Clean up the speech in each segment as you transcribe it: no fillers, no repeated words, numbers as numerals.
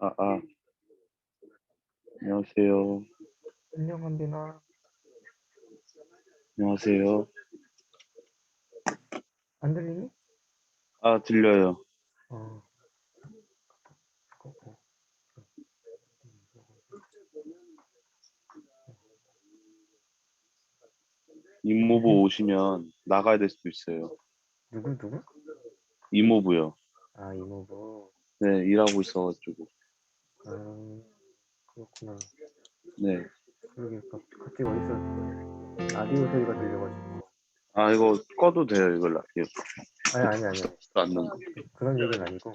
아, 안녕하세요. 안녕, 한빈아. 안녕하세요. 안 들리니? 아, 들려요. 어, 어, 어. 임무부 오시면 나가야 될 수도 있어요. 누구? 이모부요. 아, 이모부. 네, 일하고 있어가지고. 아, 그렇구나. 네. 그러게, 갑자기 어디서 라디오 소리가 들려가지고. 아, 이거 꺼도 돼요, 이걸 라디오. 아니. 안 나는. 그런 얘기는 아니고.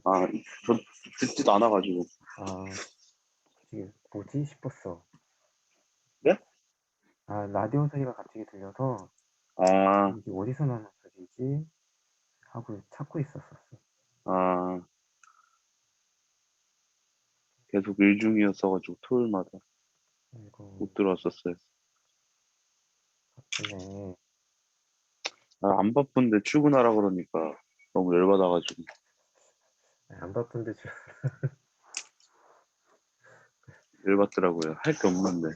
아, 저 듣지도 않아가지고. 아, 이게 뭐지 싶었어. 네? 아, 라디오 소리가 갑자기 들려서 아, 이게 어디서 나는 소리지? 하고 찾고 있었었어. 아, 계속 일 중이었어가지고 토요일마다 아이고, 못 들어왔었어요. 바쁘네. 아, 안 바쁜데 출근하라 그러니까 너무 열받아가지고. 안 바쁜데 좀 열받더라고요. 할 게 없는데.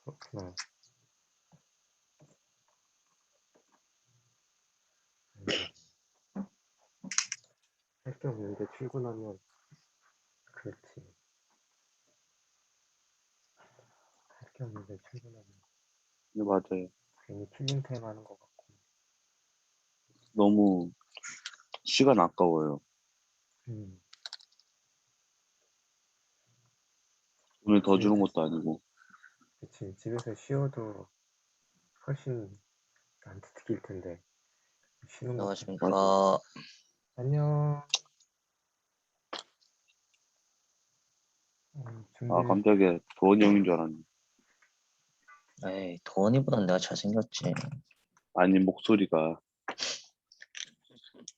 그렇구나. 할 게 없는데 출근하면 그렇지. 할 게 없는데 출근하면 네, 맞아요. 괜히 킬링 타임 하는 것 같고. 너무 시간 아까워요. 음. 돈을 더 주는 집에서, 것도 아니고. 그치. 집에서 쉬어도 훨씬 안타깝일 텐데. 쉬는 것도. 맞아요. 안녕하십니까. 안녕. 아, 준비, 깜짝이야. 도원이 형인 줄 알았네. 에이, 도원이보단 내가 잘생겼지. 아니, 목소리가.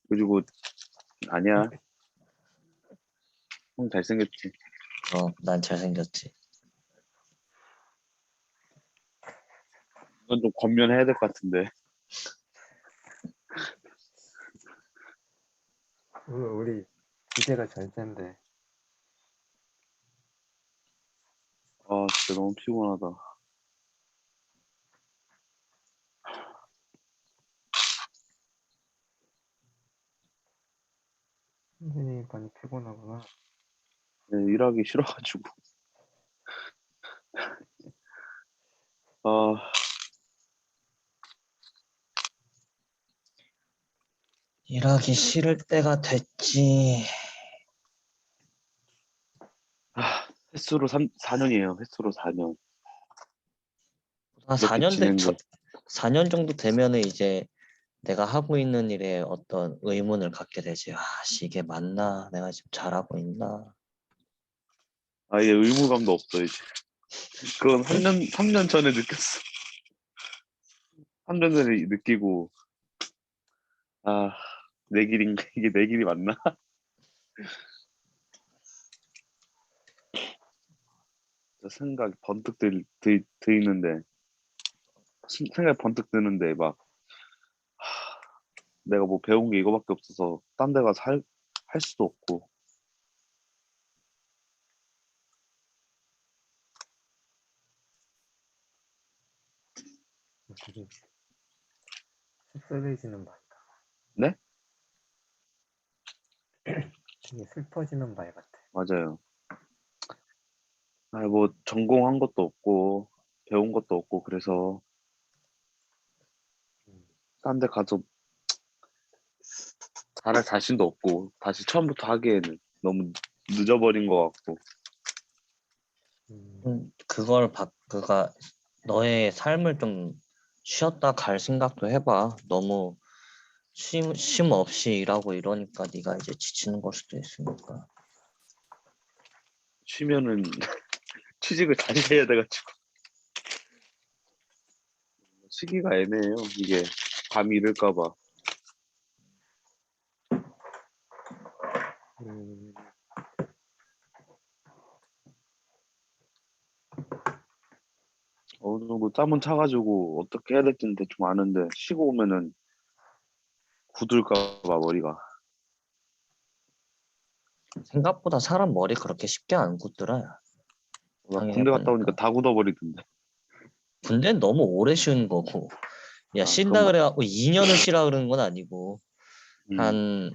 그리고, 아니야. 형 잘생겼지. 난 잘생겼지. 이건 좀 권면해야 될 것 같은데. 오늘 우리 주제가 절제인데. 아, 진짜 너무 피곤하다. 선생님이 많이 피곤하구나. 네, 일하기 싫어가지고. 아, 일하기 싫을 때가 됐지. 횟수로 4년이에요. 횟수로 4년. 한 이렇게 4년 돼, 지낸 게. 4년 정도 되면은 이제 내가 하고 있는 일에 어떤 의문을 갖게 되지. 이게 맞나? 내가 지금 잘하고 있나? 아예 의무감도 없어, 이제. 그건 3년 전에 느꼈어. 3년 전에 느끼고, 아, 내 길인가? 이게 내 길이 맞나? 생각이 번뜩 드는데, 생각이 번뜩 드는데, 막, 내가 뭐 배운 게 이거밖에 없어서 딴 데 가서 할 수도 없고. 되게 씁쓸해지는 말이다. 네? 되게 슬퍼지는 말 같아. 맞아요. 아, 뭐 전공한 것도 없고 배운 것도 없고 그래서 음, 딴 데 가서 잘할 자신도 없고 다시 처음부터 하기에는 너무 늦어버린 것 같고. 음, 그가 너의 삶을 좀 쉬었다 갈 생각도 해봐. 너무 쉼 없이 일하고 이러니까 네가 이제 지치는 걸 수도 있으니까. 쉬면은 취직을 다시 해야 돼가지고 시기가 애매해요. 이게 감이 잃을까 봐. 음, 어느 정도 짬은 차가지고 어떻게 해야 될지는 대충 아는데 쉬고 오면은 굳을까 봐 머리가. 생각보다 사람 머리 그렇게 쉽게 안 굳더라. 야. 나 당연히 군대 갔다 오니까 해보니까. 다 굳어버리던데. 군대는 너무 오래 쉬는 거고. 야, 아, 그건 쉰다 그래갖고 2년을 쉬라 그러는 건 아니고 음. 한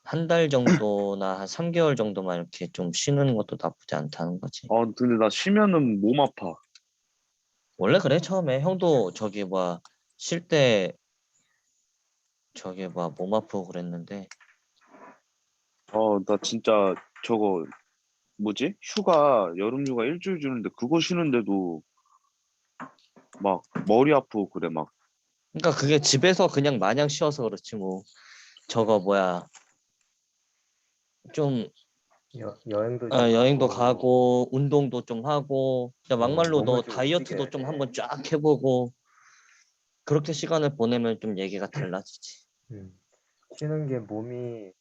한 달 정도나 한 3개월 정도만 이렇게 좀 쉬는 것도 나쁘지 않다는 거지. 근데 나 쉬면은 몸 아파. 원래 그래 처음에 형도 저기 뭐야 쉴 때 저기 뭐야 몸 아프고 그랬는데 나 진짜 저거 뭐지? 여름 휴가 일주일 주는데 그거 쉬는데도 막 머리 아프고 그래 막. 그러니까 그게 집에서 그냥 마냥 쉬어서 그렇지 뭐 저거 뭐야 좀 여행도 좀 여행도 가고, 가고 운동도 좀 하고 그냥 막말로 몸을 너 좀 움직여야 다이어트도 좀 돼. 한번 쫙 해보고 그렇게 시간을 보내면 좀 얘기가 달라지지. 음. 쉬는 게 몸이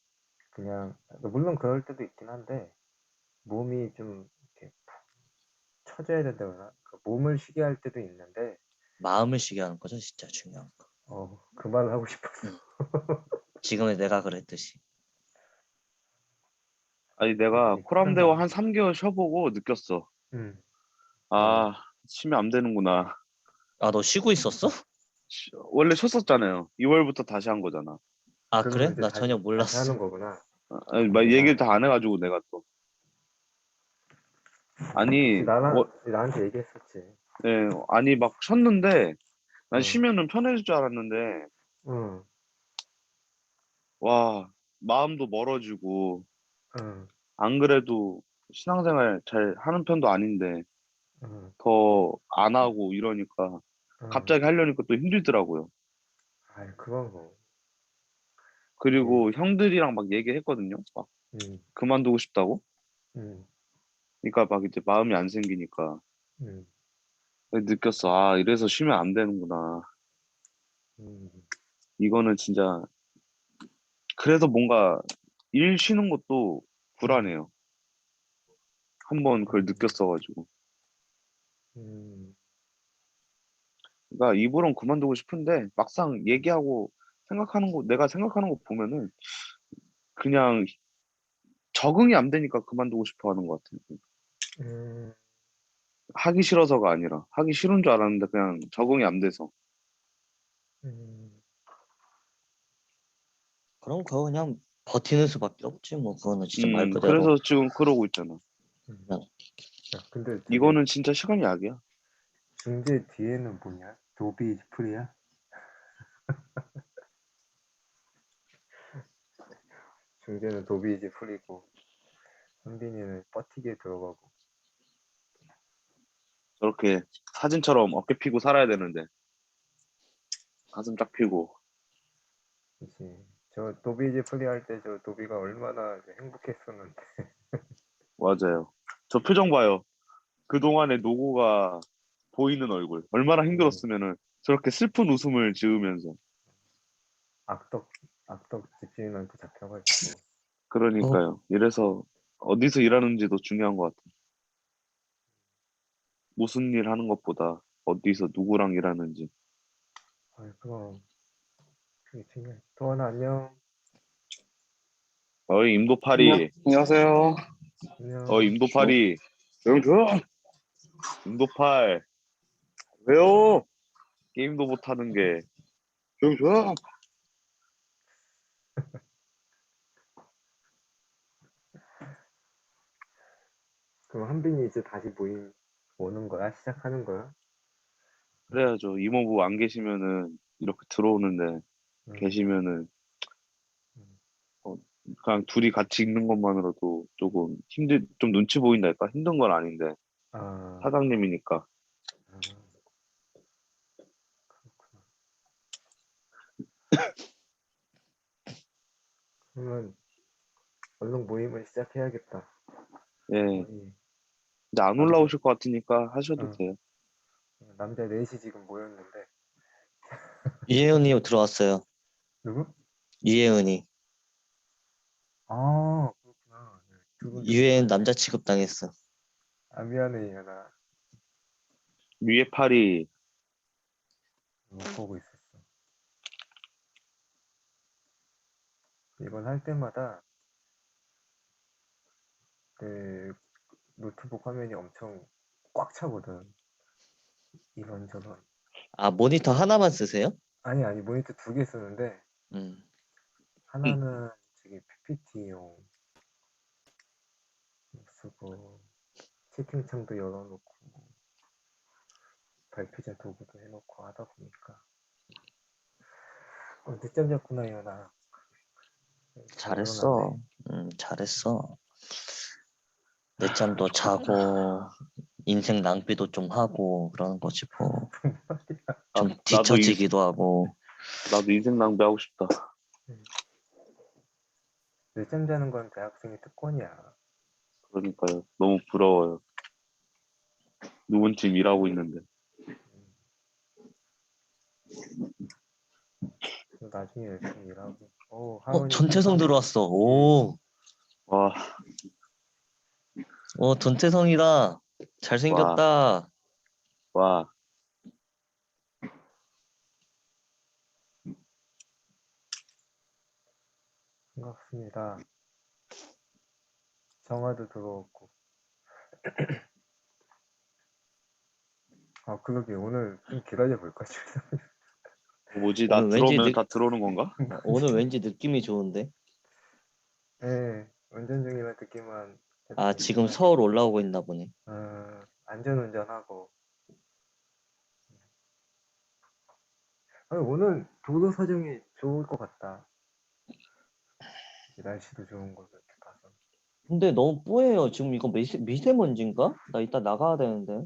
그냥, 물론 그럴 때도 있긴 한데, 몸이 좀 이렇게 처져야 된다거나, 그 몸을 쉬게 할 때도 있는데, 마음을 쉬게 하는 거죠 진짜 중요한 거. 그 말을 하고 싶었어. 응. 지금의 내가 그랬듯이. 아니 그게 내가 되게 코람대고 필요한, 한 3개월 쉬어보고 느꼈어. 음, 뭐, 아, 쉬면 안 되는구나. 아 너 쉬고 있었어? 원래 쉬었었잖아요. 2월부터 다시 한 거잖아. 아 그러면 그래? 이제 나 전혀 다시 몰랐어. 하는 거구나. 아니, 막 내가, 얘기를 다 안 해가지고 내가 또. 그치, 아니, 나한테 얘기했었지. 아니 막 쉬었는데 난 응, 쉬면은 편해질 줄 알았는데 응, 와, 마음도 멀어지고 응, 안 그래도 신앙생활 잘 하는 편도 아닌데 응, 더 안 하고 이러니까 응. 갑자기 하려니까 또 힘들더라고요. 아이, 그건 뭐, 예, 그리고 형들이랑 막 얘기했거든요. 막 응, 그만두고 싶다고. 응, 그러니까 막 이제 마음이 안 생기니까 응, 느꼈어. 아, 이래서 쉬면 안 되는구나. 응, 이거는 진짜 그래서 뭔가 일 쉬는 것도 응, 불안해요. 한번 그걸 응, 느꼈어가지고. 응, 그러니까 입으론 그만두고 싶은데 막상 얘기하고 내가 생각하는 거 보면은 그냥 적응이 안 되니까 그만두고 싶어 하는 것 같아요. 응, 하기 싫어서가 아니라 하기 싫은 줄 알았는데 그냥 적응이 안 돼서. 응. 그럼 그거 그냥 버티는 수밖에 없지 뭐 그거는 진짜 말 그대로 그래서 지금 그러고 있잖아. 응. 그냥 야, 근데 저기 이거는 진짜 시간이 약이야. 중재 뒤에는 뭐냐? 도비 프리야? 중재는 도비이지 프리고 현빈이는 버티게 들어가고. 저렇게 사진처럼 어깨 피고 살아야 되는데 가슴 쫙 피고. 그치. 저 도비이지 프리 할 때 저 도비가 얼마나 이제 행복했었는데. 맞아요. 저 표정 봐요. 그동안의 노고가 보이는 얼굴. 얼마나 음, 힘들었으면은 저렇게 슬픈 웃음을 지으면서. 악덕 악덕 집주인한테 잡혀가지고. 어, 그러니까요. 이래서 어디서 일하는지도 중요한 것 같아요. 무슨 일 하는 것보다 어디서 누구랑 일하는지. 아이 그럼 그게 중요해. 도원아 안녕. 어이, 임도파리. 안녕하세요. 어이, 안녕. 임도파리. 조용 조용. 임도팔. 왜요? 게임도 못하는 게. 조용 조용. 그럼 한빈이 이제 다시 모임 오는 거야? 시작하는 거야? 그래야죠. 이모부 안 계시면은 이렇게 들어오는데 음, 계시면은 음. 어, 그냥 둘이 같이 있는 것만으로도 조금 좀 눈치 보인달까? 힘든 건 아닌데. 아, 사장님이니까. 아, 그렇구나. 그러면 얼른 모임을 시작해야겠다. 예. 거의 이제 안 남자, 올라오실 것 같으니까 하셔도 어, 돼요. 남자 넷이 지금 모였는데 유혜은이 들어왔어요. 누구? 유혜은이 아, 그렇구나. 네, 두분 유혜은 들어오셨네. 남자 취급당했어. 아, 미안해, 이현아. 위에 팔이 못 보고 있었어. 이건 할 때마다 그 노트북 화면이 엄청 꽉 차거든. 이런저런. 아, 모니터 하나만 쓰세요? 아니 모니터 2개 쓰는데 음. 하나는 저기 PPT용 쓰고 채팅창도 열어놓고 발표자 도구도 해놓고 하다 보니까 늦잠 잤구나 이현아. 잘 잘했어. 잘했어. 늦잠도 자고 인생 낭비도 좀 하고 그러는 거지 뭐. 좀 뒤처지기도 하고. 나도 인생 낭비하고 싶다. 늦잠 자는 건 대학생의 특권이야. 그러니까요. 너무 부러워요. 누군 지금 일하고 있는데. 나중에 열심히 일하고. 하은이 전태성 들어왔어. 오, 와, 전태성이다. 잘생겼다. 와. 반갑습니다. 정화도 들어왔고. 그러게 오늘 좀 기다려 볼까 싶어. 뭐지? 나 오늘 왠지 들어오면 다 들어오는 건가? 오늘 왠지 느낌이 좋은데. 네, 운전 중이라 듣기만. 아, 지금 서울 올라오고 있나 보네. 안전운전하고. 오늘 도로 사정이 좋을 것 같다. 날씨도 좋은 거 이렇게 봐서. 근데 너무 뿌예요. 지금 이거 미세먼지인가? 나 이따 나가야 되는데.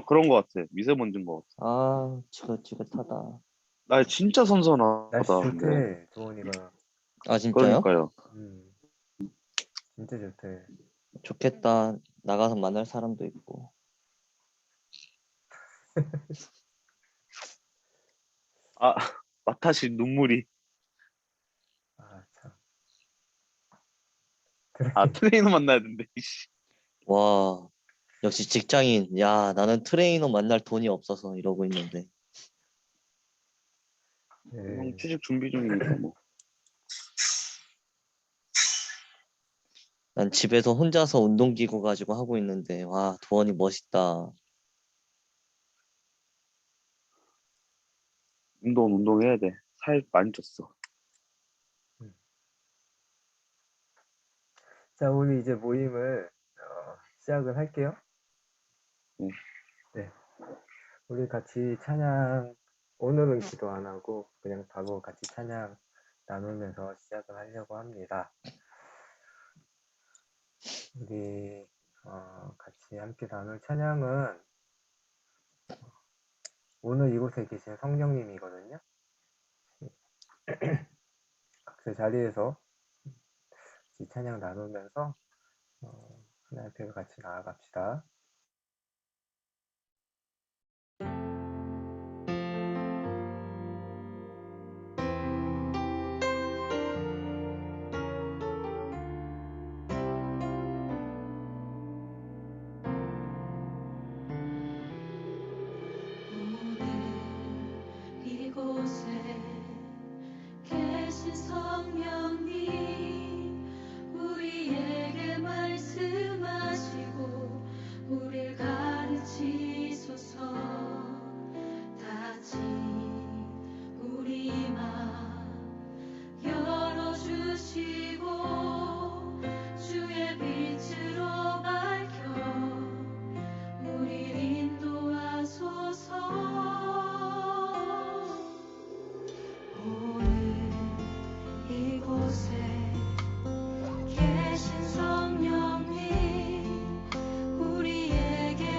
그런 거 같아. 미세먼지인 거 같아. 아, 지긋지긋하다. 나 진짜 선선하다. 날씨 근데. 좋대, 도원이가. 아, 진짜요? 그러니까요. 진짜 좋대. 좋겠다. 나가서 만날 사람도 있고. 아, 마타시 눈물이. 참. 트레이너 만나야 된대. 이씨. 와, 역시 직장인. 야, 나는 트레이너 만날 돈이 없어서 이러고 있는데. 형 취직 준비 중이니까 뭐. 난 집에서 혼자서 운동기구 가지고 하고 있는데, 와, 도원이 멋있다. 운동해야 돼. 살 많이 쪘어. 자, 우리 이제 모임을 시작을 할게요. 네. 우리 같이 찬양, 오늘은 기도 안 하고 그냥 바로 같이 찬양 나누면서 시작을 하려고 합니다. 우리 같이 함께 나눌 찬양은 오늘 이곳에 계신 성령님이거든요. 각자 자리에서 같이 찬양 나누면서 하나님 앞에 같이 나아갑시다. 이곳에 계신 성령님 우리에게 말씀하시고 우릴 가르치소서. 다시 우리 맘 열어주시고 주의 빛으로 밝혀 우릴 인도하소서. 이곳에 계신 성령님 우리에게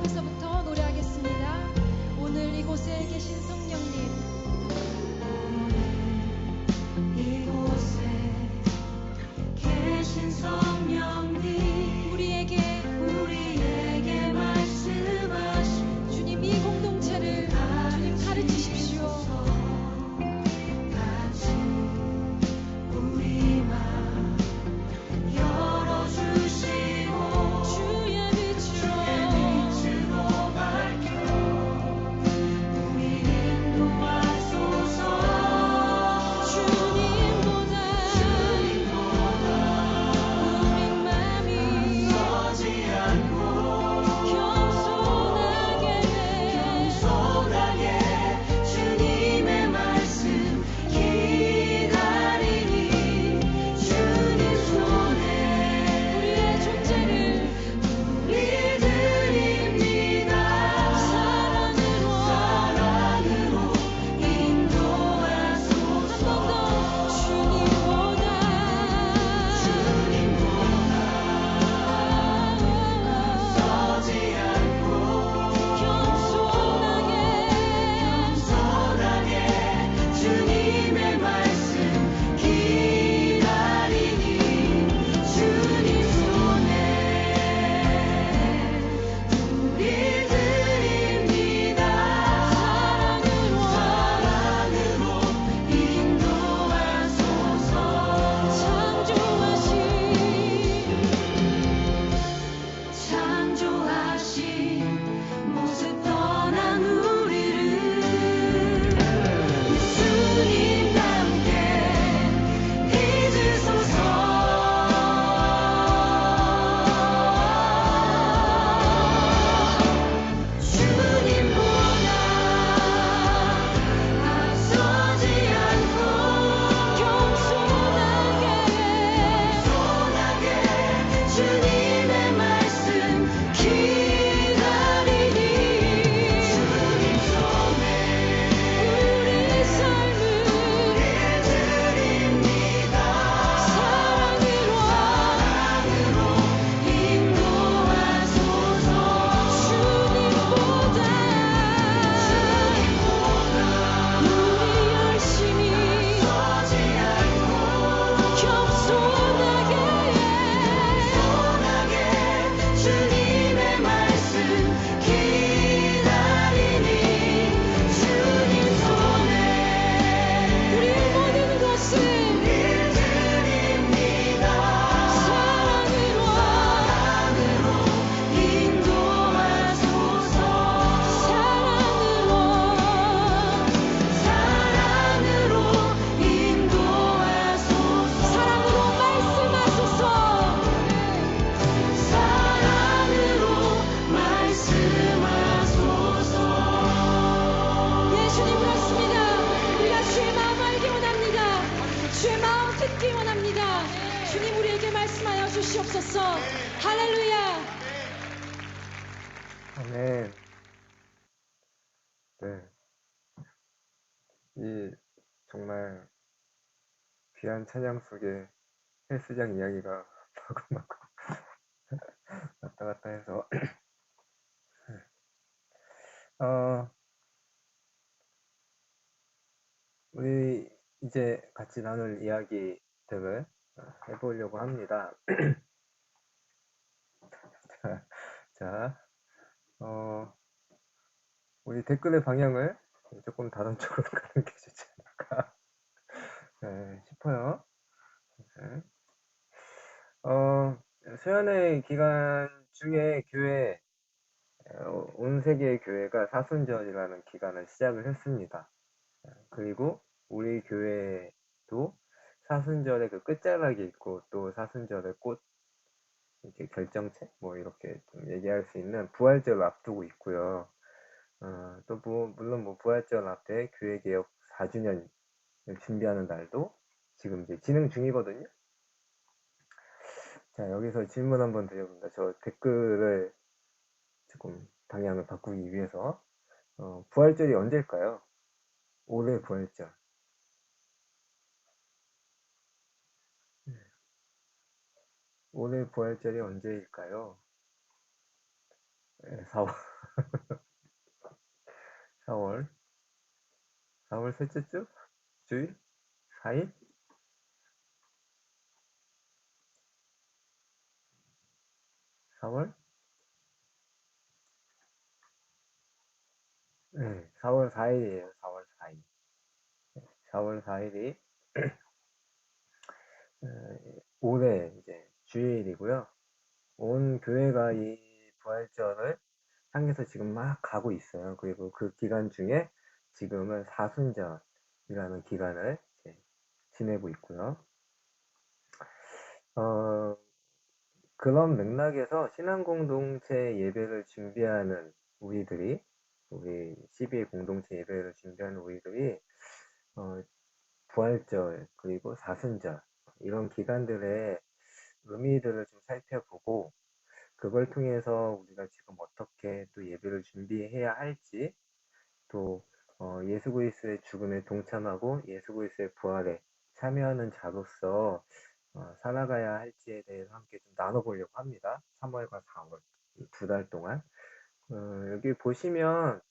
앞에서부터 노래하겠습니다. 오늘 이곳에 계신 성령님, 이곳에 계신 성령님 우리에게 말씀하신 주님 이 공동체를 주님 가르치십시오. 같이 우리 맘 열어주시고 주의 빛으로 밝혀 우리 인도하소서. 주님보다 우리 맘이 서지 않고 겸손하게 주님의 말씀 기다리니 주님 손에 우리의 존재를 우리 드립니다. 사랑으로 인도하소서. 한 번 더 주님보다 서지 않고 겸손하게 주님의 말씀 기다리니 주님 손에 우리 드립니다. 사랑으로 인도하소서. 창조하신 모습 떠난 우리를 예수님과 함께 잊으소서. 주님보다 앞서지 않고 겸손하게 주님의 말씀 기다리니 주님 손에 우리 삶을 드립니다. 사랑으로 인도하소서. 주님보다 우리 열심히 서지 않고 겸손하게 주님의 말씀 기다리니 주님 손에 우리 모든 것을 드립니다. 사랑으로 인도하소서. 사랑으로 인도하소서. 사랑으로 말씀하소서. 사랑으로 말씀하소서. 예수님 그렇습니다. 우리가 주의 마음 알기 원합니다. 주의 마음 듣기 원합니다. 주님 우리에게 말씀하여 주시옵소서. 할렐루야. 아멘. 네. 이 정말 귀한 찬양 속에 헬스장 이야기가 마구마구 왔다 갔다 해서 우리 이제 같이 나눌 이야기들을 해보려고 합니다. 자, 우리 댓글의 방향을 조금 다른 쪽으로 가는 게 좋지 않을까 싶어요. 네. 수련회 기간 중에 교회, 온 세계의 교회가 사순절이라는 기간을 시작을 했습니다. 그리고 우리 교회도 사순절의 그 끝자락이 있고 또 사순절의 꽃 이렇게 결정체 뭐 이렇게 좀 얘기할 수 있는 부활절을 앞두고 있고요. 또 물론 뭐 부활절 앞에 교회 개혁 4주년 준비하는 날도 지금 이제 진행 중이거든요. 자, 여기서 질문 한번 드려봅니다. 저 댓글을 조금 방향을 바꾸기 위해서 부활절이 언제일까요? 올해 부활절. 올해 부활절이 언제일까요? 4월 4월 셋째 주? 주일? 4일? 4월? 네, 4월 4일이에요. 4월 4일. 4월 4일이 올해 이제 주일이고요. 온 교회가 이 부활절을 향해서 지금 막 가고 있어요. 그리고 그 기간 중에 지금은 사순절이라는 기간을 이제 지내고 있고요. 그런 맥락에서 신앙공동체 예배를 준비하는 우리 CBA 공동체 예배를 준비하는 우리들이 부활절 그리고 사순절 이런 기간들의 의미들을 좀 살펴보고 그걸 통해서 우리가 지금 어떻게 또 예배를 준비해야 할지 또 예수 그리스도의 죽음에 동참하고 예수 그리스도의 부활에 참여하는 자로서 살아가야 할지에 대해서 함께 좀 나눠보려고 합니다. 3월과 4월 이 2달 동안 여기 보시면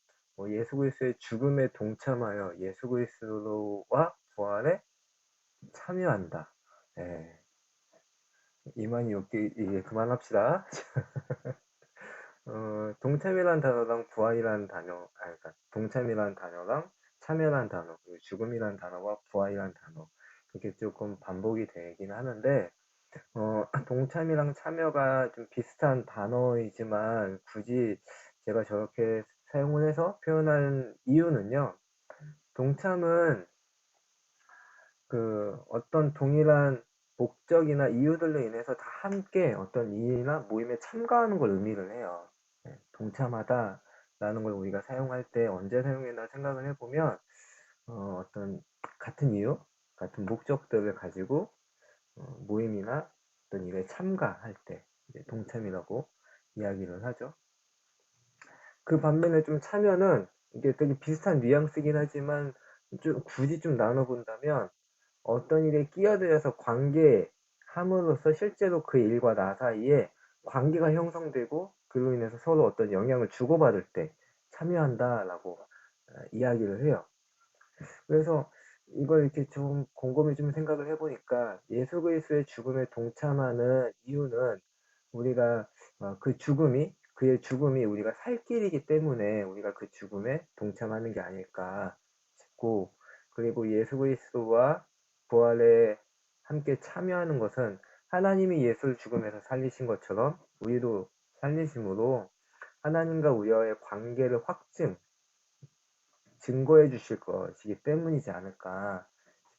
예수 그리스도의 죽음에 동참하여 예수 그리스도와 부활에 참여한다. 예. 이만희 욕기 이제 그만합시다. 동참이라는 단어랑 부활이라는 단어, 그러니까 동참이라는 단어랑 참여라는 단어, 그리고 죽음이라는 단어와 부활이라는 단어, 그게 조금 반복이 되긴 하는데, 동참이랑 참여가 좀 비슷한 단어이지만 굳이 제가 저렇게 사용을 해서 표현하는 이유는요, 동참은 그 어떤 동일한 목적이나 이유들로 인해서 다 함께 어떤 일이나 모임에 참가하는 걸 의미를 해요. 동참하다라는 걸 우리가 사용할 때 언제 사용했나 생각을 해보면 어떤 같은 이유, 같은 목적들을 가지고 모임이나 어떤 일에 참가할 때 이제 동참이라고 이야기를 하죠. 그 반면에 좀 참여는 이게 되게 비슷한 뉘앙스긴 하지만 좀 굳이 좀 나눠본다면 어떤 일에 끼어들어서 관계함으로써 실제로 그 일과 나 사이에 관계가 형성되고 그로 인해서 서로 어떤 영향을 주고받을 때 참여한다라고 이야기를 해요. 그래서 이걸 이렇게 좀 곰곰이 좀 생각을 해보니까 예수 그리스도의 죽음에 동참하는 이유는 우리가 그의 죽음이 우리가 살 길이기 때문에 우리가 그 죽음에 동참하는 게 아닐까 싶고, 그리고 예수 그리스도와 부활에 함께 참여하는 것은 하나님이 예수를 죽음에서 살리신 것처럼 우리도 살리심으로 하나님과 우리와의 관계를 증거해 주실 것이기 때문이지 않을까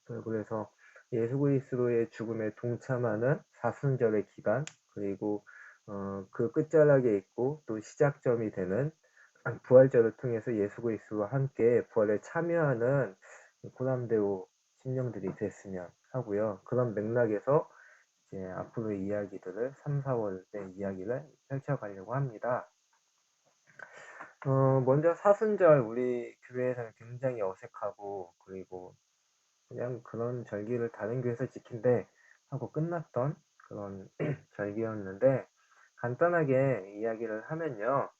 싶어요. 그래서 예수 그리스도의 죽음에 동참하는 사순절의 기간, 그리고 그 끝자락에 있고 또 시작점이 되는 부활절을 통해서 예수 그리스도와 함께 부활에 참여하는 고담대오 심령들이 됐으면 하고요. 그런 맥락에서 이제 앞으로의 이야기들을 3, 4월의 이야기를 펼쳐가려고 합니다. 먼저 사순절 우리 교회에서는 굉장히 어색하고 그리고 그냥 그런 절기를 다른 교회에서 지킨대 하고 끝났던 그런 절기였는데, 간단하게 이야기를 하면요.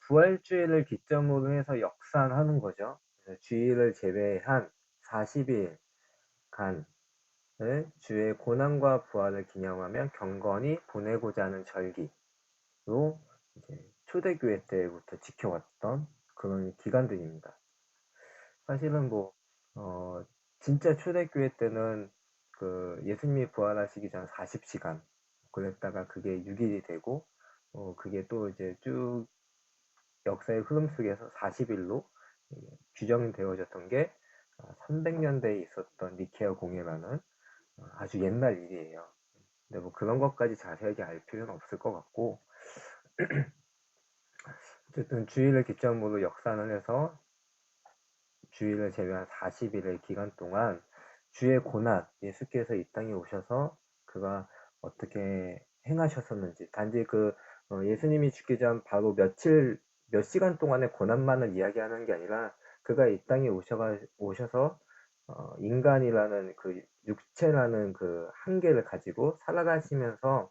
부활주일을 기점으로 해서 역산하는 거죠. 그래서 주일을 제외한 40일간을 주의 고난과 부활을 기념하며 경건히 보내고자 하는 절기로 이제 초대교회 때부터 지켜왔던 그런 기간들입니다. 사실은 진짜 초대교회 때는 그 예수님이 부활하시기 전 40시간 그랬다가 그게 6일이 되고 그게 또 이제 쭉 역사의 흐름 속에서 40일로 규정되어졌던 게 300년대에 있었던 니케아 공회라는 아주 옛날 일이에요. 근데 뭐 그런 것까지 자세하게 알 필요는 없을 것 같고, 어쨌든 주일을 기점으로 역산을 해서 주일을 제외한 40일의 기간 동안 주의 고난, 예수께서 이 땅에 오셔서 그가 어떻게 행하셨었는지, 단지 예수님이 죽기 전 바로 몇 시간 동안의 고난만을 이야기하는 게 아니라 그가 이 땅에 오셔서 인간이라는 그 육체라는 그 한계를 가지고 살아가시면서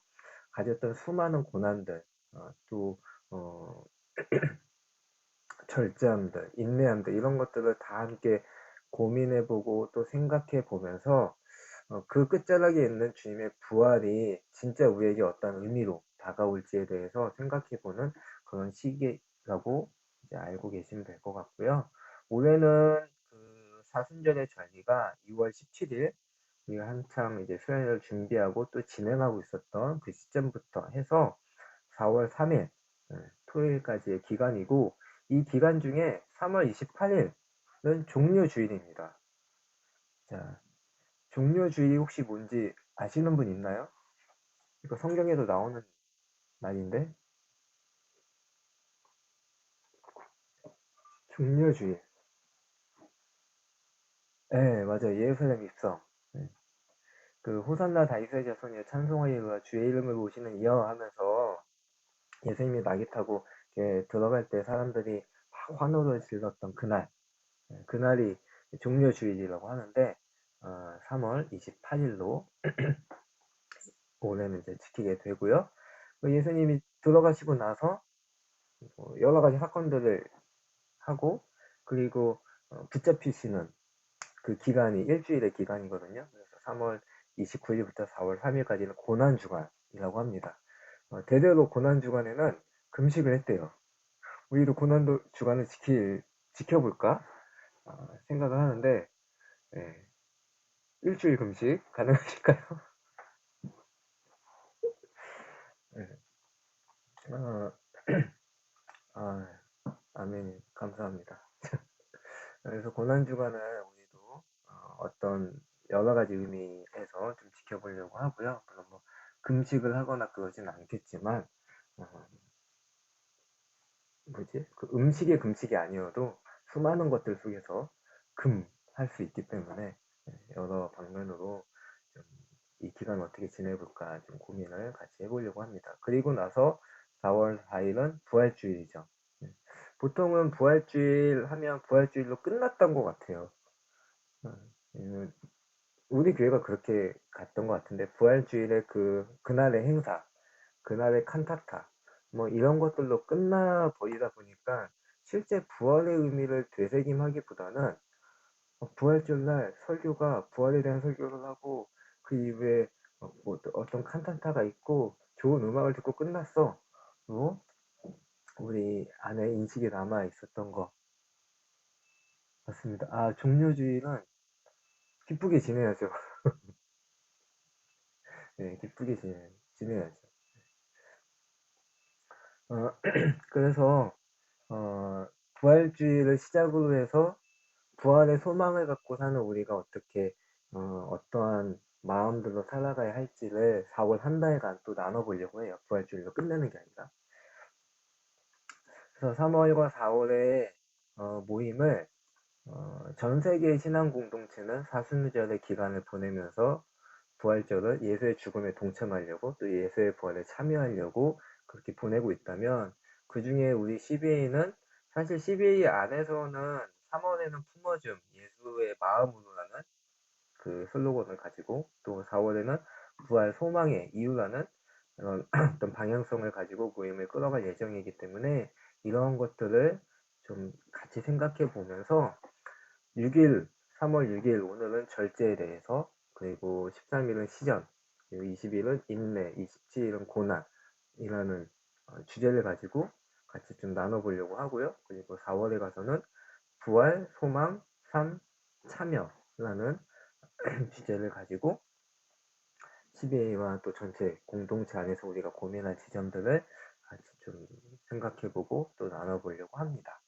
가졌던 수많은 고난들, 또 절제함들, 인내함들 이런 것들을 다 함께 고민해보고 또 생각해보면서 그 끝자락에 있는 주님의 부활이 진짜 우리에게 어떤 의미로 다가올지에 대해서 생각해보는 그런 시기라고 이제 알고 계시면 될 것 같고요. 올해는 그 사순절의 절기가 2월 17일 우리가 한창 이제 수련회를 준비하고 또 진행하고 있었던 그 시점부터 해서 4월 3일 토요일까지의 기간이고 이 기간 중에 3월 28일은 종료주일입니다. 자, 종료주일이 혹시 뭔지 아시는 분 있나요? 이거 성경에도 나오는 날인데 종료주일. 네, 맞아요. 예루살렘 입성. 그 호산나 다윗의 자손이여 찬송하리로다 주의 이름을 모시는 이여 하면서 예수님이 나귀 타고 이렇게 들어갈 때 사람들이 막 환호를 질렀던 그날, 그날이 종료주일이라고 하는데 3월 28일로 올해는 이제 지키게 되고요. 예수님이 들어가시고 나서 여러 가지 사건들을 하고 그리고 붙잡히시는 그 기간이 일주일의 기간이거든요. 그래서 3월 29일부터 4월 3일까지는 고난주간이라고 합니다. 대대로 고난주간에는 금식을 했대요. 우리도 고난주간을 지켜볼까 생각을 하는데 일주일 금식 가능하실까요? 아멘. 감사합니다. 그래서 고난주간을 우리도 어떤 여러 가지 의미에서 좀 지켜보려고 하고요. 물론 뭐 금식을 하거나 그러진 않겠지만 그 음식의 금식이 아니어도 수많은 것들 속에서 할 수 있기 때문에 여러 방면으로 좀 이 기간 어떻게 지내볼까 좀 고민을 같이 해보려고 합니다. 그리고 나서 4월 4일은 부활주일이죠. 보통은 부활주일 하면 부활주일로 끝났던 것 같아요. 우리 교회가 그렇게 갔던 것 같은데 부활주일의 그날의 행사, 그날의 칸타타 뭐 이런 것들로 끝나버리다 보니까 실제 부활의 의미를 되새김하기보다는 부활절날 설교가 부활에 대한 설교를 하고 그 이후에 뭐 어떤 칸타타가 있고 좋은 음악을 듣고 끝났어. 우리 안에 인식이 남아 있었던 거 맞습니다. 종료주일은 기쁘게 지내야죠. 네, 기쁘게 지내야죠. 그래서 부활주의를 시작으로 해서 부활의 소망을 갖고 사는 우리가 어떻게 어떠한 마음들로 살아가야 할지를 4월 한 달간 또 나눠보려고 해요. 부활주의로 끝내는 게 아니라. 그래서 3월과 4월의 모임을 전 세계의 신앙 공동체는 사순절의 기간을 보내면서 부활절을 예수의 죽음에 동참하려고 또 예수의 부활에 참여하려고 그렇게 보내고 있다면 그 중에 우리 CBA는 사실 CBA 안에서는 3월에는 품어줌 예수의 마음으로라는 그 슬로건을 가지고 또 4월에는 부활 소망의 이유라는 그런 어떤 방향성을 가지고 모임을 끌어갈 예정이기 때문에 이러한 것들을 좀 같이 생각해 보면서 6일, 3월 6일 오늘은 절제에 대해서 그리고 13일은 시전, 그리고 20일은 인내, 27일은 고난이라는 주제를 가지고 같이 좀 나눠보려고 하고요. 그리고 4월에 가서는 부활, 소망, 삶, 참여라는 주제를 가지고 CBA와 또 전체 공동체 안에서 우리가 고민할 지점들을 같이 좀 생각해보고 또 나눠보려고 합니다.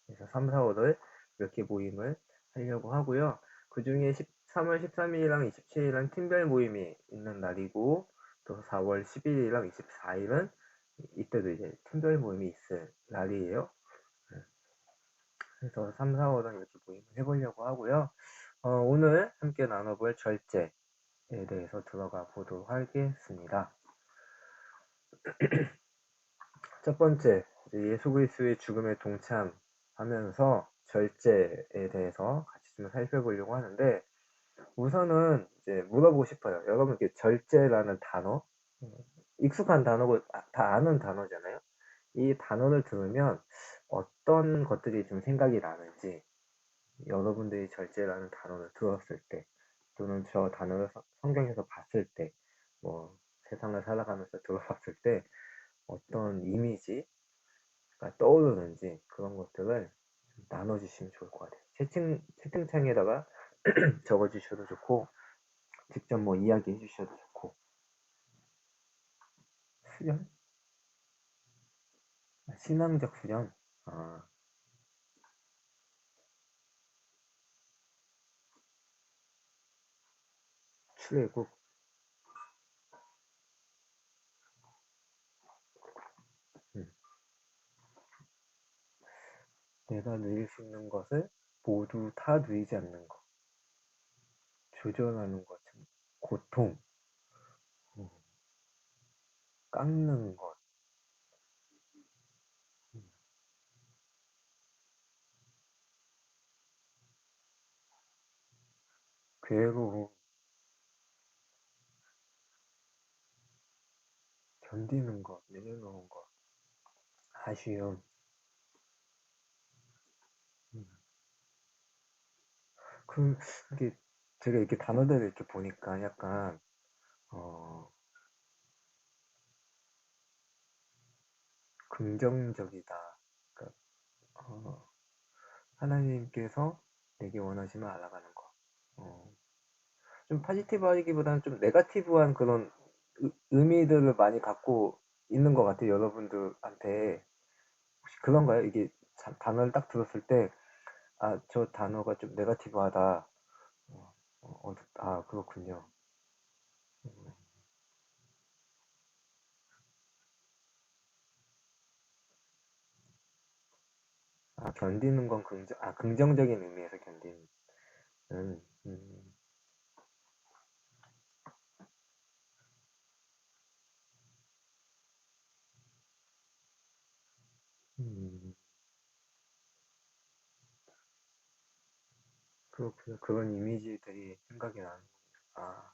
그래서 3, 4월을 이렇게 모임을 하려고 하고요. 그 중에 3월 13일이랑 27일은 팀별 모임이 있는 날이고 또 4월 11일이랑 24일은 이때도 이제 팀별 모임이 있을 날이에요. 그래서 3, 4월은 이렇게 모임을 해보려고 하고요. 오늘 함께 나눠볼 절제에 대해서 들어가 보도록 하겠습니다. 첫 번째, 예수 그리스도의 죽음에 동참하면서 절제에 대해서 같이 좀 살펴보려고 하는데 우선은 이제 물어보고 싶어요. 여러분 이렇게 절제라는 단어 익숙한 단어고 다 아는 단어잖아요. 이 단어를 들으면 어떤 것들이 좀 생각이 나는지, 여러분들이 절제라는 단어를 들었을 때, 또는 저 단어를 성경에서 봤을 때, 뭐 세상을 살아가면서 들어봤을 때 어떤 이미지가 떠오르는지 그런 것들을 좀 나눠주시면 좋을 것 같아요. 채팅창에다가 적어주셔도 좋고, 직접 뭐 이야기해 주셔도 좋고. 수련? 신앙적 수련? 아, 출애굽. 음. 내가 누릴 수 있는 것을 모두 다 누리지 않는 것. 조절하는 것, 고통, 음, 깎는 것, 괴로움, 견디는 것, 내려놓은 것, 아쉬움. 음. 이게 제가 이렇게 단어들을 이렇게 보니까 약간 긍정적이다. 그러니까 하나님께서 내게 원하시면 알아가는 것. 좀 파지티브하기보다는 좀 네거티브한 그런 의미들을 많이 갖고 있는 것 같아요. 여러분들한테. 혹시 그런가요? 이게 단어를 딱 들었을 때, 아, 저 단어가 좀 네거티브하다. 그렇군요. 견디는 건 긍정적인 의미에서 견디는. 음, 음, 음. 그렇군요. 그런 이미지들이 생각이 나는. 아,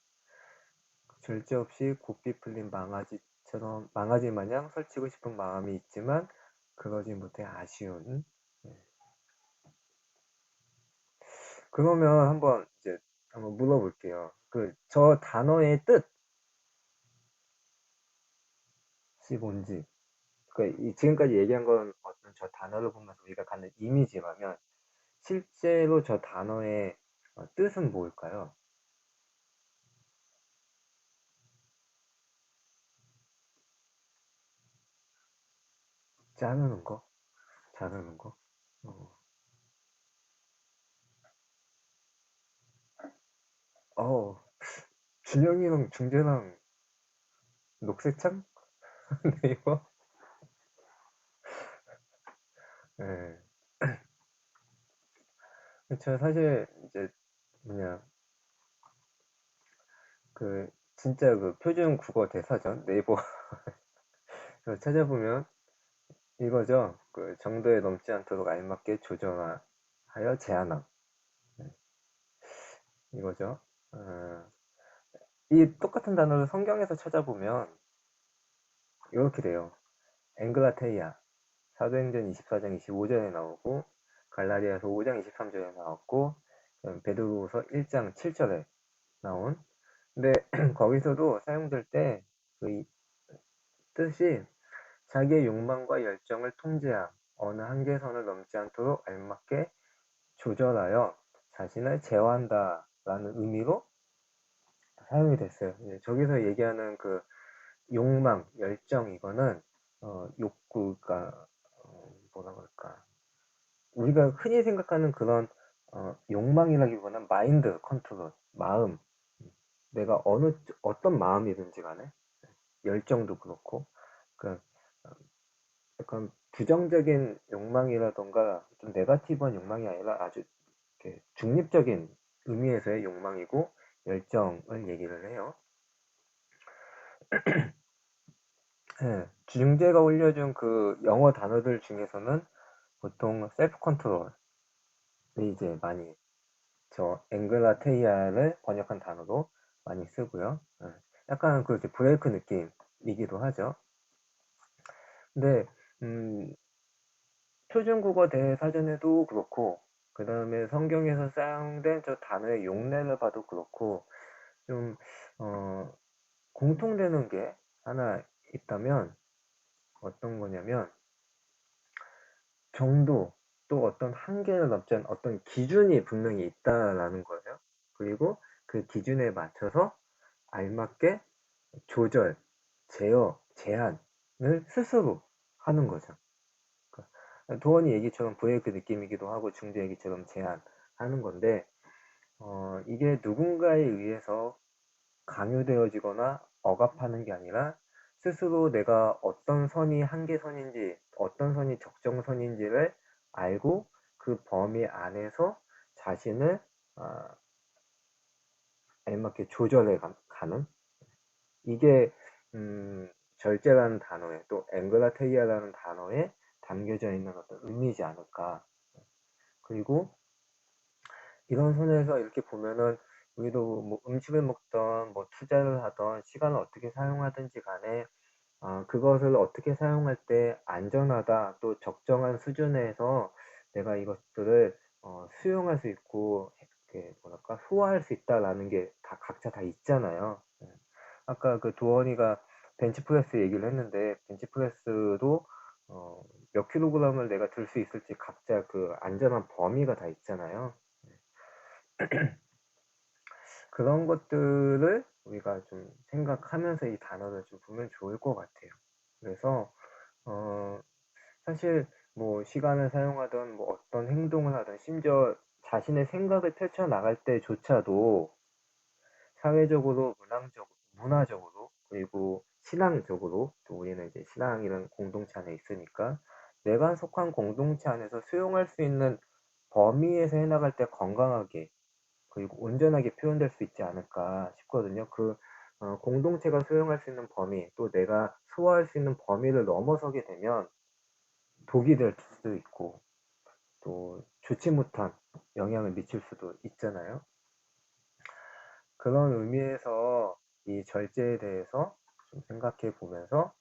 절제 없이 고삐 풀린 망아지 마냥 설치고 싶은 마음이 있지만 그러지 못해 아쉬운. 네. 그러면 한번 물어볼게요. 저 단어의 뜻이 뭔지. 지금까지 얘기한 건 어떤 저 단어를 보면서 우리가 갖는 이미지라면 실제로 저 단어의 뜻은 뭘까요? 자르는 거? 자르는 거? 어, 어, 준영이랑 중재랑 녹색창? 네이버? 네. 저 사실 이제 뭐냐 진짜 표준 국어 대사전 네이버 찾아보면 이거죠. 정도에 넘지 않도록 알맞게 조정하여 제한함. 네, 이거죠. 이 똑같은 단어를 성경에서 찾아보면 이렇게 돼요. 앵글라테이아 사도행전 24장 25절에 나오고, 갈라디아서 5장 23절에 나왔고, 베드로후서 1장 7절에 나온. 근데 거기서도 사용될 때 그 뜻이 자기의 욕망과 열정을 통제함, 어느 한계선을 넘지 않도록 알맞게 조절하여 자신을 제어한다 라는 의미로 사용이 됐어요. 저기서 얘기하는 욕망, 열정, 이거는 욕구가 뭐라 그럴까, 우리가 흔히 생각하는 그런 욕망이라기보다는 마인드 컨트롤, 마음, 내가 어떤 마음이든지 간에 열정도 그렇고, 그 약간 부정적인 욕망이라던가 좀 네거티브한 욕망이 아니라 아주 이렇게 중립적인 의미에서의 욕망이고 열정을 얘기를 해요. 네, 중재가 올려준 영어 단어들 중에서는 보통 셀프 컨트롤이 이제 많이 저 앵글라테이아를 번역한 단어로 많이 쓰고요. 약간 브레이크 느낌이기도 하죠. 근데 표준국어 대사전에도 그렇고, 그 다음에 성경에서 사용된 저 단어의 용례를 봐도 그렇고, 좀, 공통되는 게 하나 있다면 어떤 거냐면, 정도, 또 어떤 한계를 넘지 않은 어떤 기준이 분명히 있다라는 거예요. 그리고 그 기준에 맞춰서 알맞게 조절, 제어, 제한을 스스로 하는 거죠. 도원이 얘기처럼 브레이크 느낌이기도 하고 중재 얘기처럼 제한하는 건데 이게 누군가에 의해서 강요되어지거나 억압하는 게 아니라 스스로 내가 어떤 선이 한계선인지 어떤 선이 적정선인지를 알고 그 범위 안에서 자신을 알맞게 조절해 가는 이게 절제라는 단어에 또 앵글라테리아라는 단어에 담겨져 있는 어떤 의미이지 않을까. 그리고 이런 선에서 이렇게 보면은 우리도 뭐 음식을 먹던 뭐 투자를 하던 시간을 어떻게 사용하든지 간에 그것을 어떻게 사용할 때 안전하다 또 적정한 수준에서 내가 이것들을 수용할 수 있고 이렇게 뭐랄까 소화할 수 있다라는 게 다 각자 다 있잖아요. 아까 그 도원이가 벤치프레스 얘기를 했는데 벤치프레스도 몇 킬로그램을 내가 들 수 있을지 각자 그 안전한 범위가 다 있잖아요. 그런 것들을 우리가 좀 생각하면서 이 단어를 좀 보면 좋을 것 같아요. 그래서 사실 뭐 시간을 사용하던 뭐 어떤 행동을 하든 심지어 자신의 생각을 펼쳐 나갈 때조차도 사회적으로 문화적으로 그리고 신앙적으로 또 우리는 이제 신앙이라는 공동체 안에 있으니까 내가 속한 공동체 안에서 수용할 수 있는 범위에서 해나갈 때 건강하게 그리고 온전하게 표현될 수 있지 않을까 싶거든요. 그 공동체가 수용할 수 있는 범위 또 내가 소화할 수 있는 범위를 넘어서게 되면 독이 될 수도 있고 또 좋지 못한 영향을 미칠 수도 있잖아요. 그런 의미에서 이 절제에 대해서 좀 생각해 보면서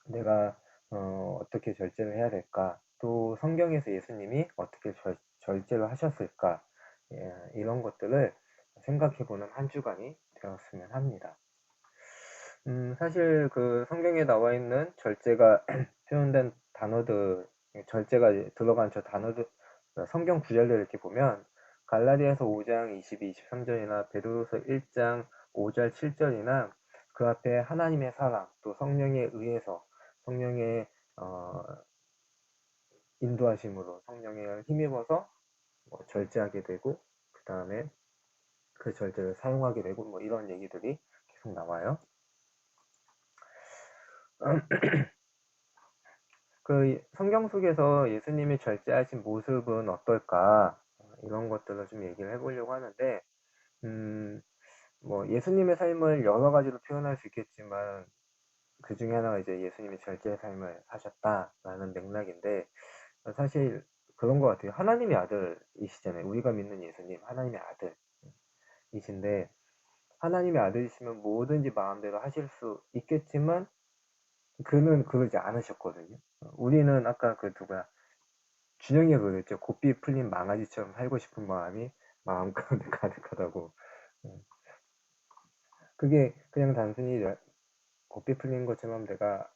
내가 어떻게 절제를 해야 될까 또 성경에서 예수님이 어떻게 절제를 하셨을까 이런 것들을 생각해 보는 한 주간이 되었으면 합니다. 사실 그 성경에 나와 있는 절제가 표현된 단어들 절제가 들어간 저 단어들 성경 구절들 이렇게 보면 갈라디아서 5장 22, 23절이나 베드로서 1장 5절 7절이나 그 앞에 하나님의 사랑 또 성령에 의해서 성령의 인도하심으로 성령에 힘입어서 뭐 절제하게 되고 그 다음에 그 절제를 사용하게 되고 뭐 이런 얘기들이 계속 나와요. 그 성경 속에서 예수님이 절제하신 모습은 어떨까 이런 것들을 좀 얘기를 해보려고 하는데 뭐 예수님의 삶을 여러 가지로 표현할 수 있겠지만 그 중에 하나가 이제 예수님이 절제의 삶을 사셨다라는 맥락인데 사실 그런 것 같아요. 하나님의 아들이시잖아요. 우리가 믿는 예수님 하나님의 아들이신데 하나님의 아들이시면 뭐든지 마음대로 하실 수 있겠지만 그는 그러지 않으셨거든요. 우리는 아까 그 누가 준영이가 그랬죠. 고삐 풀린 망아지처럼 살고 싶은 마음이 마음 가운데 가득하다고. 그게 그냥 단순히 고삐 풀린 것처럼 내가